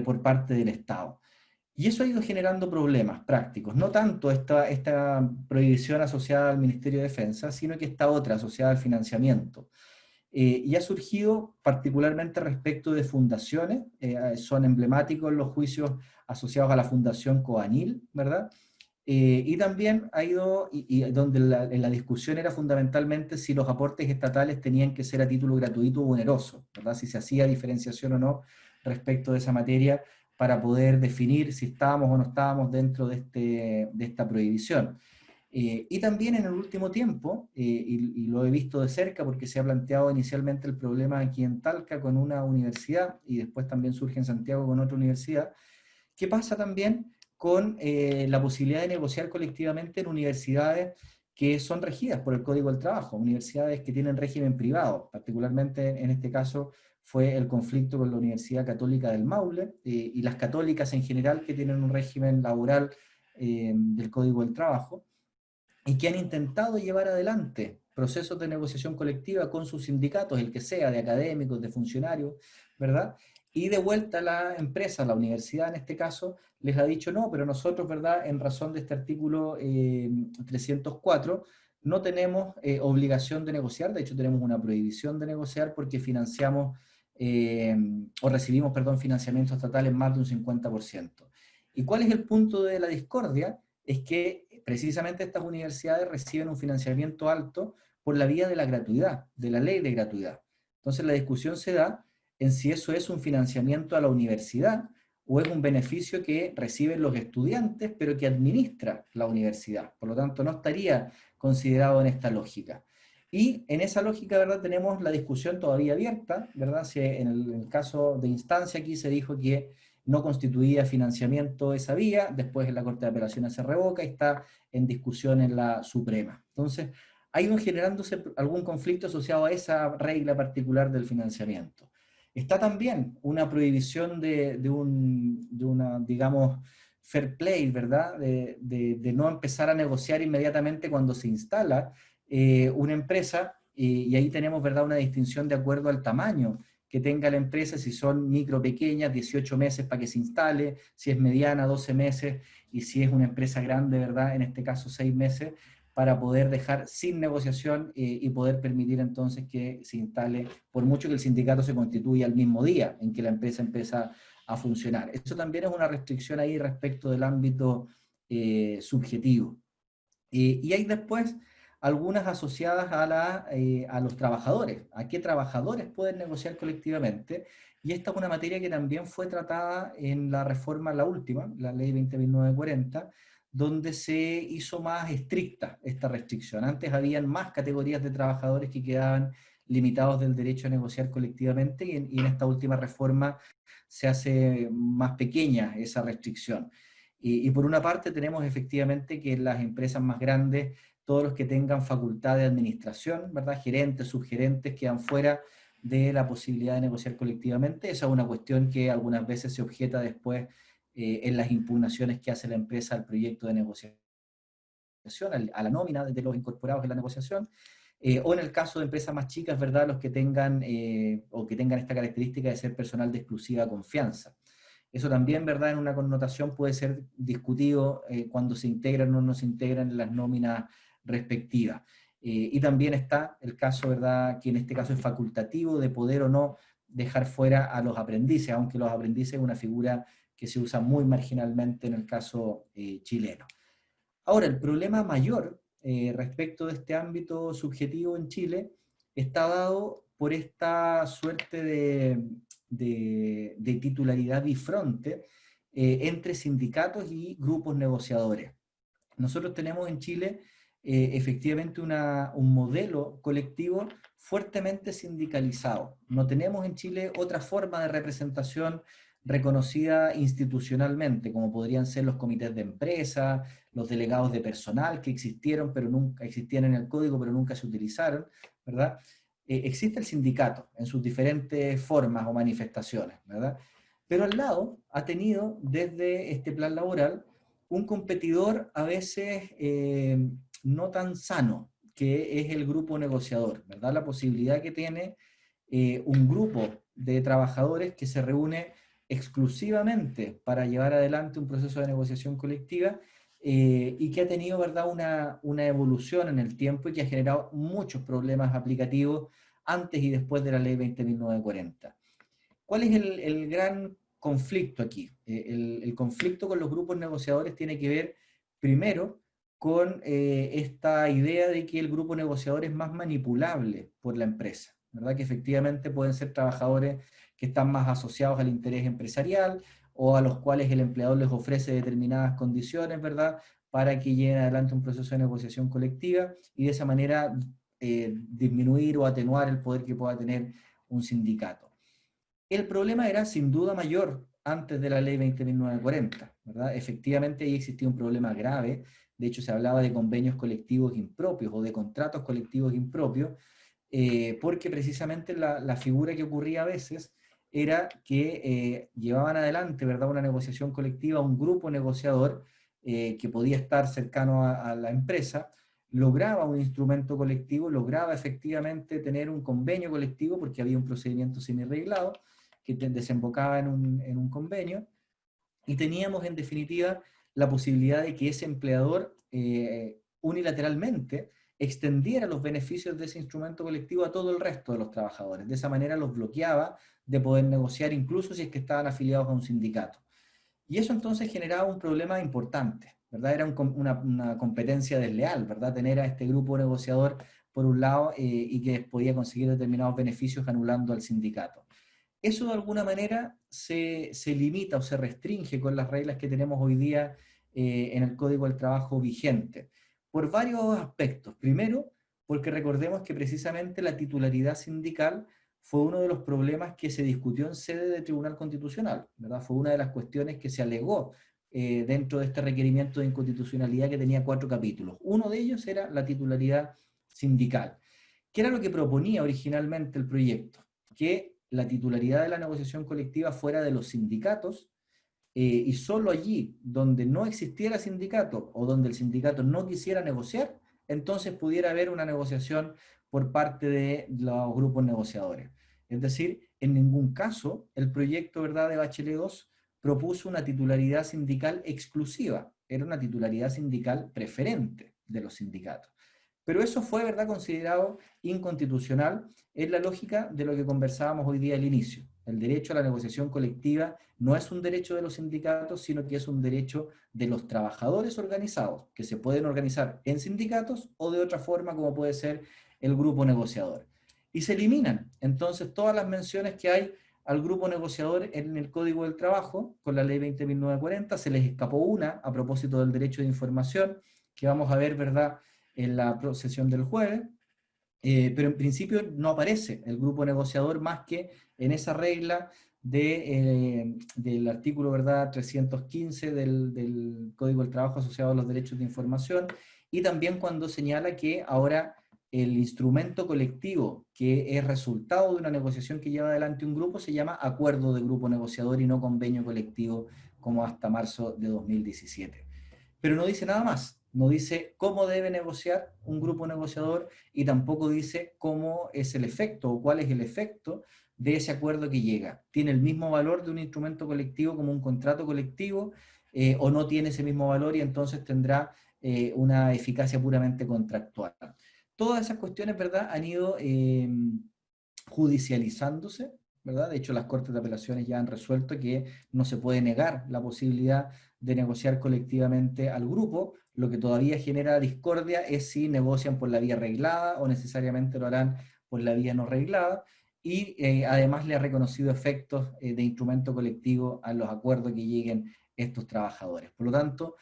por parte del Estado. Y eso ha ido generando problemas prácticos, no tanto esta prohibición asociada al Ministerio de Defensa, sino que esta otra asociada al financiamiento. Y ha surgido particularmente respecto de fundaciones, son emblemáticos los juicios asociados a la Fundación Coanil, ¿verdad? Y también ha ido, donde la discusión era fundamentalmente si los aportes estatales tenían que ser a título gratuito o oneroso, ¿verdad? Si se hacía diferenciación o no respecto de esa materia para poder definir si estábamos o no estábamos dentro de esta prohibición. Y también en el último tiempo, y lo he visto de cerca porque se ha planteado inicialmente el problema aquí en Talca con una universidad y después también surge en Santiago con otra universidad, ¿qué pasa también con la posibilidad de negociar colectivamente en universidades que son regidas por el Código del Trabajo, universidades que tienen régimen privado? Particularmente en este caso fue el conflicto con la Universidad Católica del Maule y las católicas en general que tienen un régimen laboral del Código del Trabajo y que han intentado llevar adelante procesos de negociación colectiva con sus sindicatos, el que sea, de académicos, de funcionarios, ¿verdad? Y de vuelta la empresa, la universidad en este caso, les ha dicho no, pero nosotros, ¿verdad?, en razón de este artículo 304, no tenemos obligación de negociar, de hecho tenemos una prohibición de negociar porque financiamos o recibimos, perdón, financiamiento estatal en más de un 50%. ¿Y cuál es el punto de la discordia? Es que precisamente estas universidades reciben un financiamiento alto por la vía de la gratuidad, de la ley de gratuidad. Entonces la discusión se da en si eso es un financiamiento a la universidad o es un beneficio que reciben los estudiantes, pero que administra la universidad. Por lo tanto, no estaría considerado en esta lógica. Y en esa lógica, ¿verdad?, tenemos la discusión todavía abierta, ¿verdad? Si en el caso de instancia aquí se dijo que no constituía financiamiento esa vía, después en la Corte de Apelaciones se revoca y está en discusión en la Suprema. Entonces, ha ido generándose algún conflicto asociado a esa regla particular del financiamiento. Está también una prohibición de una, digamos, fair play, ¿verdad? De no empezar a negociar inmediatamente cuando se instala una empresa, y ahí tenemos, ¿verdad?, una distinción de acuerdo al tamaño que tenga la empresa, si son micro, pequeñas, 18 meses para que se instale, si es mediana, 12 meses, y si es una empresa grande, ¿verdad?, en este caso 6 meses, para poder dejar sin negociación y poder permitir entonces que se instale, por mucho que el sindicato se constituya al mismo día en que la empresa empieza a funcionar. Eso también es una restricción ahí respecto del ámbito subjetivo. Y hay después algunas asociadas a los trabajadores, a qué trabajadores pueden negociar colectivamente, y esta es una materia que también fue tratada en la reforma, la última, la ley 20.940, donde se hizo más estricta esta restricción. Antes habían más categorías de trabajadores que quedaban limitados del derecho a negociar colectivamente, y en esta última reforma se hace más pequeña esa restricción. Y por una parte tenemos efectivamente que las empresas más grandes, todos los que tengan facultad de administración, ¿verdad?, gerentes, subgerentes, quedan fuera de la posibilidad de negociar colectivamente. Esa es una cuestión que algunas veces se objeta después en las impugnaciones que hace la empresa al proyecto de negociación, a la nómina de los incorporados en la negociación, o en el caso de empresas más chicas, ¿verdad?, los que tengan o que tengan esta característica de ser personal de exclusiva confianza. Eso también, ¿verdad?, en una connotación puede ser discutido cuando se integran o no se integran en las nóminas respectivas. Y también está el caso, ¿verdad?, que en este caso es facultativo de poder o no dejar fuera a los aprendices, aunque los aprendices es una figura que se usa muy marginalmente en el caso chileno. Ahora, el problema mayor respecto de este ámbito subjetivo en Chile está dado por esta suerte de titularidad bifronte entre sindicatos y grupos negociadores. Nosotros tenemos en Chile efectivamente un modelo colectivo fuertemente sindicalizado. No tenemos en Chile otra forma de representación reconocida institucionalmente, como podrían ser los comités de empresa, los delegados de personal que existieron, pero nunca existían en el código, pero nunca se utilizaron, ¿verdad? Existe el sindicato en sus diferentes formas o manifestaciones, ¿verdad? Pero al lado ha tenido desde este plan laboral un competidor a veces no tan sano, que es el grupo negociador, ¿verdad? La posibilidad que tiene un grupo de trabajadores que se reúne exclusivamente para llevar adelante un proceso de negociación colectiva y que ha tenido, ¿verdad?, una evolución en el tiempo y que ha generado muchos problemas aplicativos antes y después de la ley 20.940. ¿Cuál es el gran conflicto aquí? El conflicto con los grupos negociadores tiene que ver, primero, con esta idea de que el grupo negociador es más manipulable por la empresa, ¿verdad? Que efectivamente pueden ser trabajadores que están más asociados al interés empresarial o a los cuales el empleador les ofrece determinadas condiciones, ¿verdad?, para que lleven adelante un proceso de negociación colectiva y de esa manera disminuir o atenuar el poder que pueda tener un sindicato. El problema era sin duda mayor antes de la ley 20.940, ¿verdad? Efectivamente ahí existía un problema grave, de hecho se hablaba de convenios colectivos impropios o de contratos colectivos impropios, porque precisamente la figura que ocurría a veces era que llevaban adelante, ¿verdad?, una negociación colectiva, un grupo negociador que podía estar cercano a la empresa, lograba un instrumento colectivo, lograba efectivamente tener un convenio colectivo porque había un procedimiento semi-reglado que desembocaba en un convenio, y teníamos en definitiva la posibilidad de que ese empleador unilateralmente extendiera los beneficios de ese instrumento colectivo a todo el resto de los trabajadores. De esa manera los bloqueaba de poder negociar incluso si es que estaban afiliados a un sindicato. Y eso entonces generaba un problema importante, ¿verdad? Era una competencia desleal, ¿verdad? Tener a este grupo negociador por un lado y que podía conseguir determinados beneficios anulando al sindicato. Eso de alguna manera se limita o se restringe con las reglas que tenemos hoy día en el Código del Trabajo vigente, por varios aspectos. Primero, porque recordemos que precisamente la titularidad sindical fue uno de los problemas que se discutió en sede de Tribunal Constitucional, ¿verdad? Fue una de las cuestiones que se alegó dentro de este requerimiento de inconstitucionalidad que tenía 4 capítulos. Uno de ellos era la titularidad sindical. ¿Qué era lo que proponía originalmente el proyecto? Que la titularidad de la negociación colectiva fuera de los sindicatos, y solo allí donde no existiera sindicato o donde el sindicato no quisiera negociar, entonces pudiera haber una negociación por parte de los grupos negociadores. Es decir, en ningún caso el proyecto, ¿verdad?, de Bachelet II propuso una titularidad sindical exclusiva, era una titularidad sindical preferente de los sindicatos. Pero eso fue, ¿verdad?, considerado inconstitucional en la lógica de lo que conversábamos hoy día al inicio. El derecho a la negociación colectiva no es un derecho de los sindicatos, sino que es un derecho de los trabajadores organizados, que se pueden organizar en sindicatos o de otra forma, como puede ser el grupo negociador. Y se eliminan entonces todas las menciones que hay al grupo negociador en el Código del Trabajo, con la Ley 20.940, se les escapó una a propósito del derecho de información, que vamos a ver, ¿verdad?, en la sesión del jueves, pero en principio no aparece el grupo negociador más que en esa regla del artículo, ¿verdad?, 315 del Código del Trabajo asociado a los derechos de información, y también cuando señala que ahora el instrumento colectivo que es resultado de una negociación que lleva adelante un grupo se llama acuerdo de grupo negociador y no convenio colectivo como hasta marzo de 2017. Pero no dice nada más, no dice cómo debe negociar un grupo negociador y tampoco dice cómo es el efecto o cuál es el efecto de ese acuerdo que llega. ¿Tiene el mismo valor de un instrumento colectivo como un contrato colectivo o no tiene ese mismo valor y entonces tendrá una eficacia puramente contractual? Todas esas cuestiones, ¿verdad?, han ido judicializándose, ¿verdad? De hecho, las Cortes de Apelaciones ya han resuelto que no se puede negar la posibilidad de negociar colectivamente al grupo. Lo que todavía genera discordia es si negocian por la vía reglada o necesariamente lo harán por la vía no reglada, y además le ha reconocido efectos de instrumento colectivo a los acuerdos que lleguen estos trabajadores. Por lo tanto,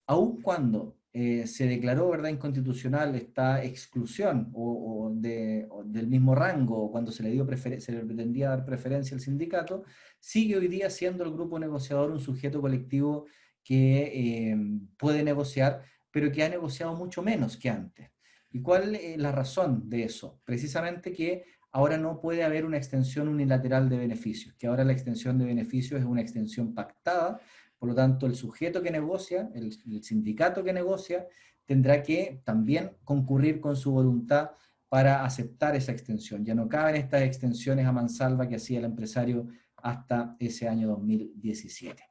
aun cuando se declaró, ¿verdad?, inconstitucional esta exclusión o del mismo rango, o cuando se le pretendía dar preferencia al sindicato, sigue hoy día siendo el grupo negociador un sujeto colectivo que puede negociar, pero que ha negociado mucho menos que antes. ¿Y cuál es la razón de eso? Precisamente que ahora no puede haber una extensión unilateral de beneficios, que ahora la extensión de beneficios es una extensión pactada. Por lo tanto, el sujeto que negocia, el sindicato que negocia, tendrá que también concurrir con su voluntad para aceptar esa extensión. Ya no caben estas extensiones a mansalva que hacía el empresario hasta ese año 2017.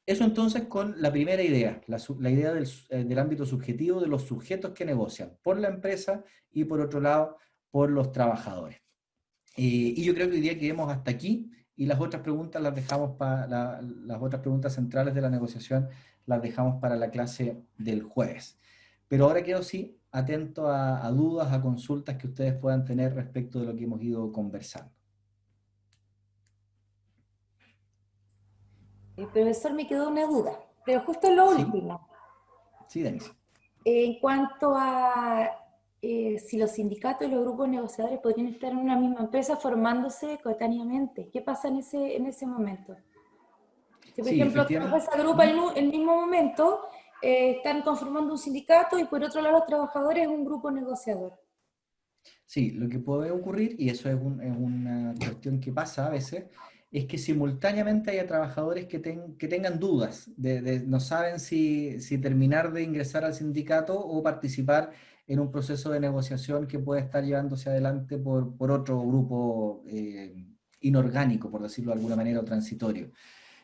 Eso entonces con la primera idea, la idea del ámbito subjetivo de los sujetos que negocian por la empresa y por otro lado por los trabajadores. Y yo creo que hoy día quedemos hasta aquí y las otras preguntas las dejamos para las otras preguntas centrales de la negociación las dejamos para la clase del jueves. Pero ahora quedo sí atento a dudas, a consultas que ustedes puedan tener respecto de lo que hemos ido conversando. Profesor, me quedó una duda, pero justo en lo ¿Sí? último. Sí, Denise. En cuanto a si los sindicatos y los grupos negociadores podrían estar en una misma empresa formándose coetáneamente. ¿Qué pasa en ese momento? Si, por Sí, ejemplo, dos efectivamente. empresas agrupan en el mismo momento, están conformando un sindicato y por otro lado los trabajadores un grupo negociador. Sí, lo que puede ocurrir, y eso es una cuestión que pasa a veces, es que simultáneamente haya trabajadores que tengan dudas, no saben si terminar de ingresar al sindicato o participar en un proceso de negociación que puede estar llevándose adelante por otro grupo inorgánico, por decirlo de alguna manera, o transitorio.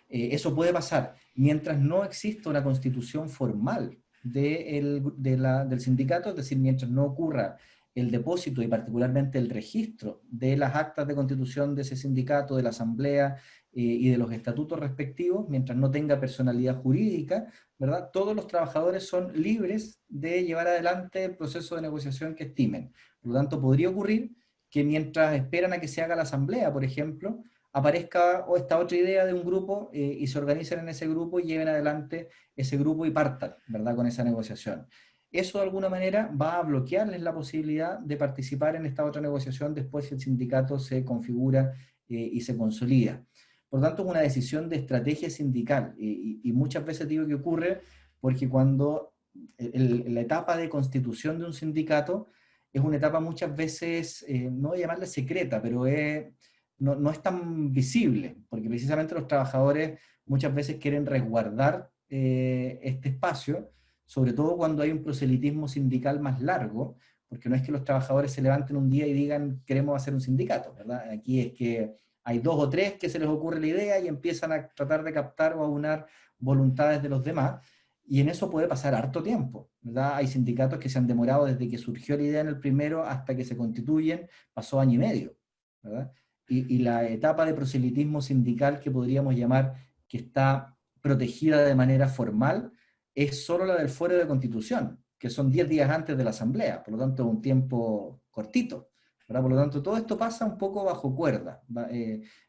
Eso puede pasar mientras no exista una constitución formal del sindicato, es decir, mientras no ocurra el depósito y particularmente el registro de las actas de constitución de ese sindicato, de la asamblea y de los estatutos respectivos, mientras no tenga personalidad jurídica, ¿verdad? Todos los trabajadores son libres de llevar adelante el proceso de negociación que estimen. Por lo tanto, podría ocurrir que mientras esperan a que se haga la asamblea, por ejemplo, aparezca esta otra idea de un grupo y se organicen en ese grupo y lleven adelante ese grupo y partan, ¿verdad?, con esa negociación. Eso de alguna manera va a bloquearles la posibilidad de participar en esta otra negociación después si el sindicato se configura y se consolida. Por lo tanto, es una decisión de estrategia sindical y muchas veces digo que ocurre porque cuando la etapa de constitución de un sindicato es una etapa muchas veces, no voy a llamarla secreta, pero no es tan visible, porque precisamente los trabajadores muchas veces quieren resguardar este espacio, sobre todo cuando hay un proselitismo sindical más largo, porque no es que los trabajadores se levanten un día y digan queremos hacer un sindicato, ¿verdad? Aquí es que hay 2 o 3 que se les ocurre la idea y empiezan a tratar de captar o aunar voluntades de los demás, y en eso puede pasar harto tiempo, ¿verdad? Hay sindicatos que se han demorado desde que surgió la idea en el primero hasta que se constituyen, pasó año y medio, ¿verdad? Y la etapa de proselitismo sindical que podríamos llamar que está protegida de manera formal es solo la del fuero de constitución, que son 10 días antes de la asamblea, por lo tanto un tiempo cortito, ¿verdad? Por lo tanto todo esto pasa un poco bajo cuerda,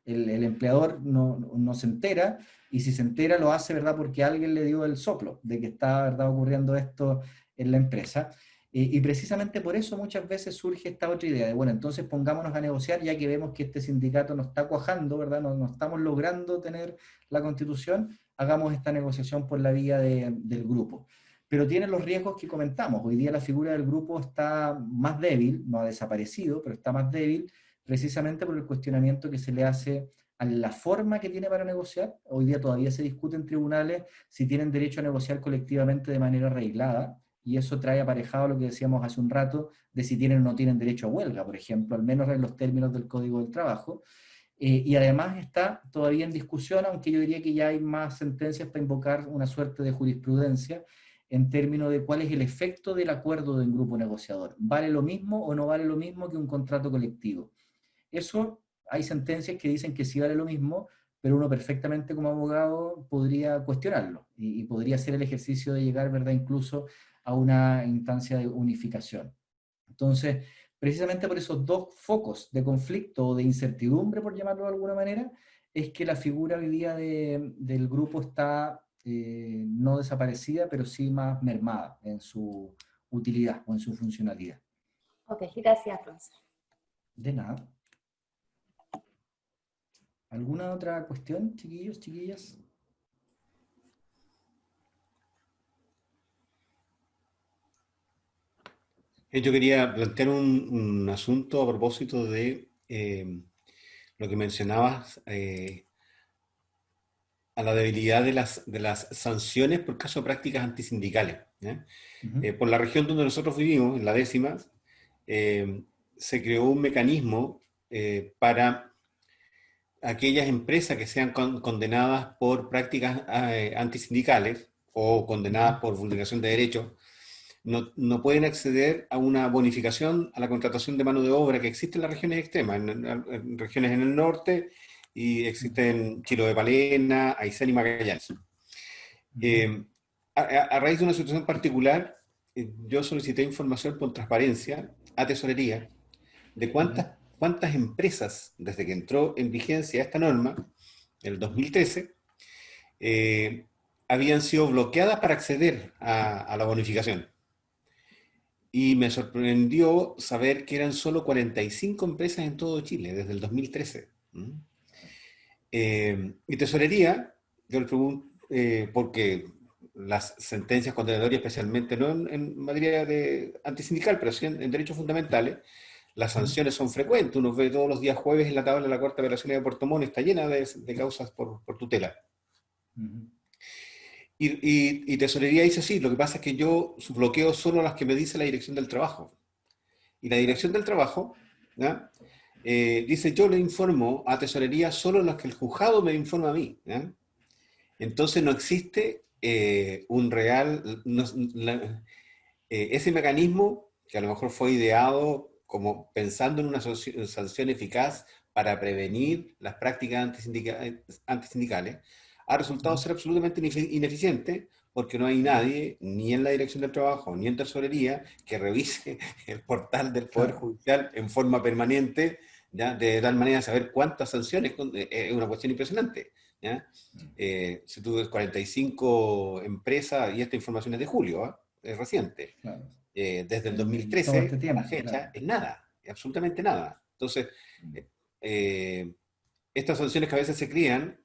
el empleador no se entera, y si se entera lo hace, ¿verdad?, porque alguien le dio el soplo de que está, ¿verdad?, ocurriendo esto en la empresa. Y precisamente por eso muchas veces surge esta otra idea de, bueno, entonces pongámonos a negociar ya que vemos que este sindicato no está cuajando, ¿verdad? No estamos logrando tener la constitución, hagamos esta negociación por la vía del grupo. Pero tiene los riesgos que comentamos. Hoy día la figura del grupo está más débil, no ha desaparecido, pero está más débil precisamente por el cuestionamiento que se le hace a la forma que tiene para negociar. Hoy día todavía se discute en tribunales si tienen derecho a negociar colectivamente de manera arreglada, y eso trae aparejado lo que decíamos hace un rato, de si tienen o no tienen derecho a huelga, por ejemplo, al menos en los términos del Código del Trabajo. Y además está todavía en discusión, aunque yo diría que ya hay más sentencias para invocar una suerte de jurisprudencia, en términos de cuál es el efecto del acuerdo de un grupo negociador. ¿Vale lo mismo o no vale lo mismo que un contrato colectivo? Eso, hay sentencias que dicen que sí vale lo mismo, pero uno perfectamente como abogado podría cuestionarlo y podría hacer el ejercicio de llegar, ¿verdad?, incluso a una instancia de unificación. Entonces, precisamente por esos 2 focos de conflicto o de incertidumbre, por llamarlo de alguna manera, es que la figura hoy día del grupo está no desaparecida, pero sí más mermada en su utilidad o en su funcionalidad. Ok, gracias, Alfonso. De nada. ¿Alguna otra cuestión, chiquillos, chiquillas? Yo quería plantear un asunto a propósito de lo que mencionabas, a la debilidad de las sanciones por caso de prácticas antisindicales, ¿ya? Por la región donde nosotros vivimos, en la 10ª, se creó un mecanismo para aquellas empresas que sean condenadas por prácticas antisindicales o condenadas por vulneración de derechos, no pueden acceder a una bonificación a la contratación de mano de obra que existe en las regiones extremas, en regiones en el norte, y existen Chiloé, Palena, Aysén y Magallanes. A raíz de una situación particular, yo solicité información por transparencia a Tesorería de cuántas empresas, desde que entró en vigencia esta norma, en el 2013, habían sido bloqueadas para acceder a la bonificación. Y me sorprendió saber que eran solo 45 empresas en todo Chile desde el 2013. Y Tesorería, yo le pregunto, porque las sentencias condenatorias, especialmente no en materia de antisindical, pero sí en derechos fundamentales, las sanciones son frecuentes. Uno ve todos los días jueves en la tabla de la Corte de Apelaciones de Puerto Montt, está llena de causas por tutela. Y Tesorería dice, sí, lo que pasa es que yo bloqueo solo las que me dice la Dirección del Trabajo. Y la Dirección del Trabajo, ¿ya?, dice, yo le informo a Tesorería solo las que el juzgado me informa a mí, ¿ya? Entonces no existe un real... ese mecanismo, que a lo mejor fue ideado como pensando en una sanción eficaz para prevenir las prácticas antisindicales, ha resultado ser absolutamente ineficiente, porque no hay nadie, ni en la Dirección del Trabajo, ni en Tesorería, que revise el portal del Poder Judicial en forma permanente ¿ya? De tal manera saber cuántas sanciones, es una cuestión impresionante, ¿ya? Si tú ves 45 empresas, y esta información es de julio, ¿ah? Es reciente, Claro. desde el Todo 2013 este tiempo, a la fecha, claro. es nada, es absolutamente nada. Entonces, estas sanciones que a veces se crían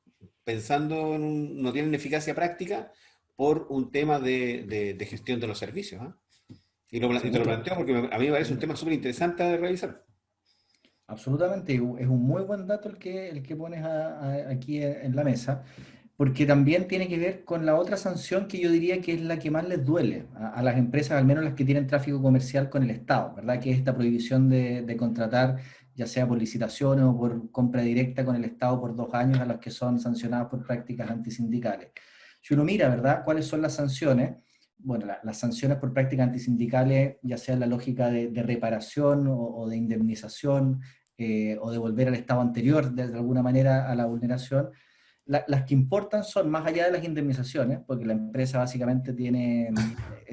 pensando no tienen eficacia práctica por un tema de gestión de los servicios, ¿ah? Y te lo Seguro. planteo porque a mí me parece un Seguro. tema súper interesante de revisar. Absolutamente, es un muy buen dato el que pones aquí en la mesa, porque también tiene que ver con la otra sanción que yo diría que es la que más les duele a las empresas, al menos las que tienen tráfico comercial con el Estado, ¿verdad? Que es esta prohibición de contratar, ya sea por licitaciones o por compra directa con el Estado por 2 años a los que son sancionados por prácticas antisindicales. Si uno mira, ¿verdad?, cuáles son las sanciones. Bueno, las sanciones por prácticas antisindicales, ya sea en la lógica de reparación o de indemnización, o devolver al estado anterior de alguna manera a la vulneración, las que importan son, más allá de las indemnizaciones, porque la empresa básicamente tiene,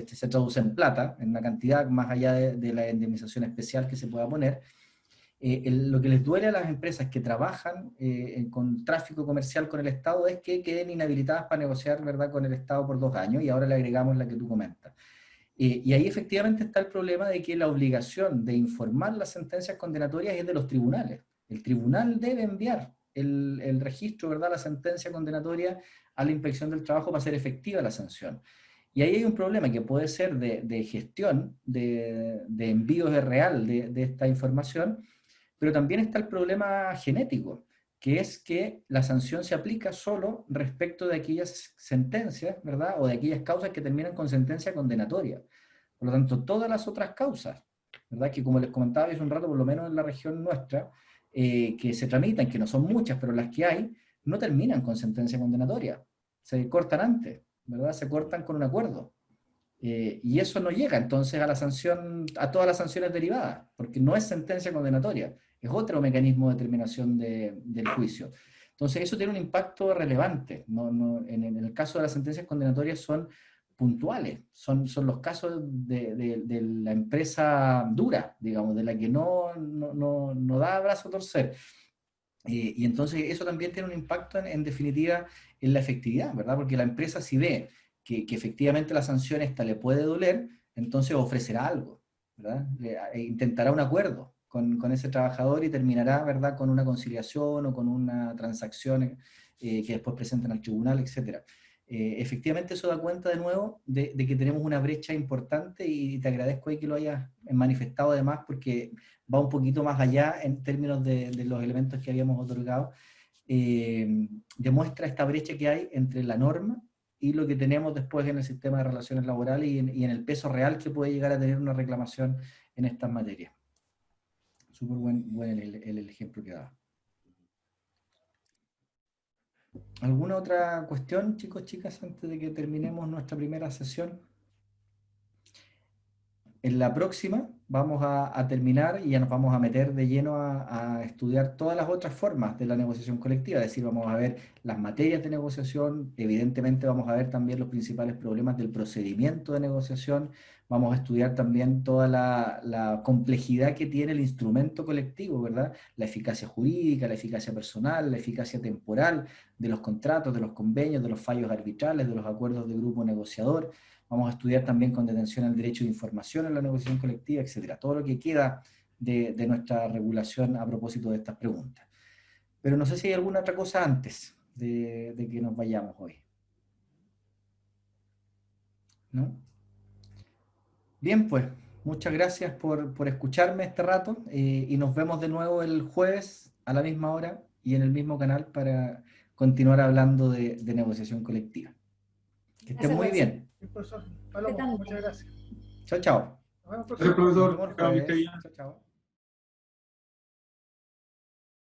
se traduce en plata, en una cantidad más allá de la indemnización especial que se pueda poner. Lo que les duele a las empresas que trabajan con tráfico comercial con el Estado es que queden inhabilitadas para negociar, ¿verdad?, con el Estado por 2 años, y ahora le agregamos la que tú comentas. Y ahí efectivamente está el problema de que la obligación de informar las sentencias condenatorias es de los tribunales. El tribunal debe enviar el registro, ¿verdad?, la sentencia condenatoria a la Inspección del Trabajo para hacer efectiva la sanción. Y ahí hay un problema que puede ser de gestión, de envío real de esta información, pero también está el problema genético, que es que la sanción se aplica solo respecto de aquellas sentencias, ¿verdad?, o de aquellas causas que terminan con sentencia condenatoria. Por lo tanto, todas las otras causas, ¿verdad?, que como les comentaba hace un rato, por lo menos en la región nuestra, que se tramitan, que no son muchas, pero las que hay, no terminan con sentencia condenatoria. Se cortan antes, ¿verdad? Se cortan con un acuerdo. Y eso no llega entonces a la sanción, a todas las sanciones derivadas, porque no es sentencia condenatoria, es otro mecanismo de determinación del juicio. Entonces eso tiene un impacto relevante. En el caso de las sentencias condenatorias son puntuales, son los casos de la empresa dura, digamos, de la que no da brazo a torcer. Y entonces eso también tiene un impacto en definitiva en la efectividad, ¿verdad? Porque la empresa si ve que efectivamente la sanción esta le puede doler, entonces ofrecerá algo, ¿verdad? Intentará un acuerdo con ese trabajador y terminará, ¿verdad?, con una conciliación o con una transacción que después presentan al tribunal, etc. Efectivamente eso da cuenta de nuevo de que tenemos una brecha importante, y te agradezco ahí que lo hayas manifestado además, porque va un poquito más allá en términos de los elementos que habíamos otorgado. Demuestra esta brecha que hay entre la norma y lo que tenemos después en el sistema de relaciones laborales y en el peso real que puede llegar a tener una reclamación en estas materias. Súper buen el ejemplo que da. ¿Alguna otra cuestión, chicos, chicas, antes de que terminemos nuestra primera sesión? En la próxima vamos a terminar y ya nos vamos a meter de lleno a estudiar todas las otras formas de la negociación colectiva, es decir, vamos a ver las materias de negociación, evidentemente vamos a ver también los principales problemas del procedimiento de negociación, vamos a estudiar también toda la complejidad que tiene el instrumento colectivo, ¿verdad? La eficacia jurídica, la eficacia personal, la eficacia temporal de los contratos, de los convenios, de los fallos arbitrales, de los acuerdos de grupo negociador. Vamos a estudiar también con detención al derecho de información en la negociación colectiva, etcétera. Todo lo que queda de nuestra regulación a propósito de estas preguntas. Pero no sé si hay alguna otra cosa antes de que nos vayamos hoy. ¿No? Bien, pues, muchas gracias por escucharme este rato y nos vemos de nuevo el jueves a la misma hora y en el mismo canal para continuar hablando de negociación colectiva. Que estén muy bien. Profesor Palomo, muchas gracias. Chao, chao. Nos vemos, Gracias, profesor. profesor. Nos vemos el jueves. Chao, chao.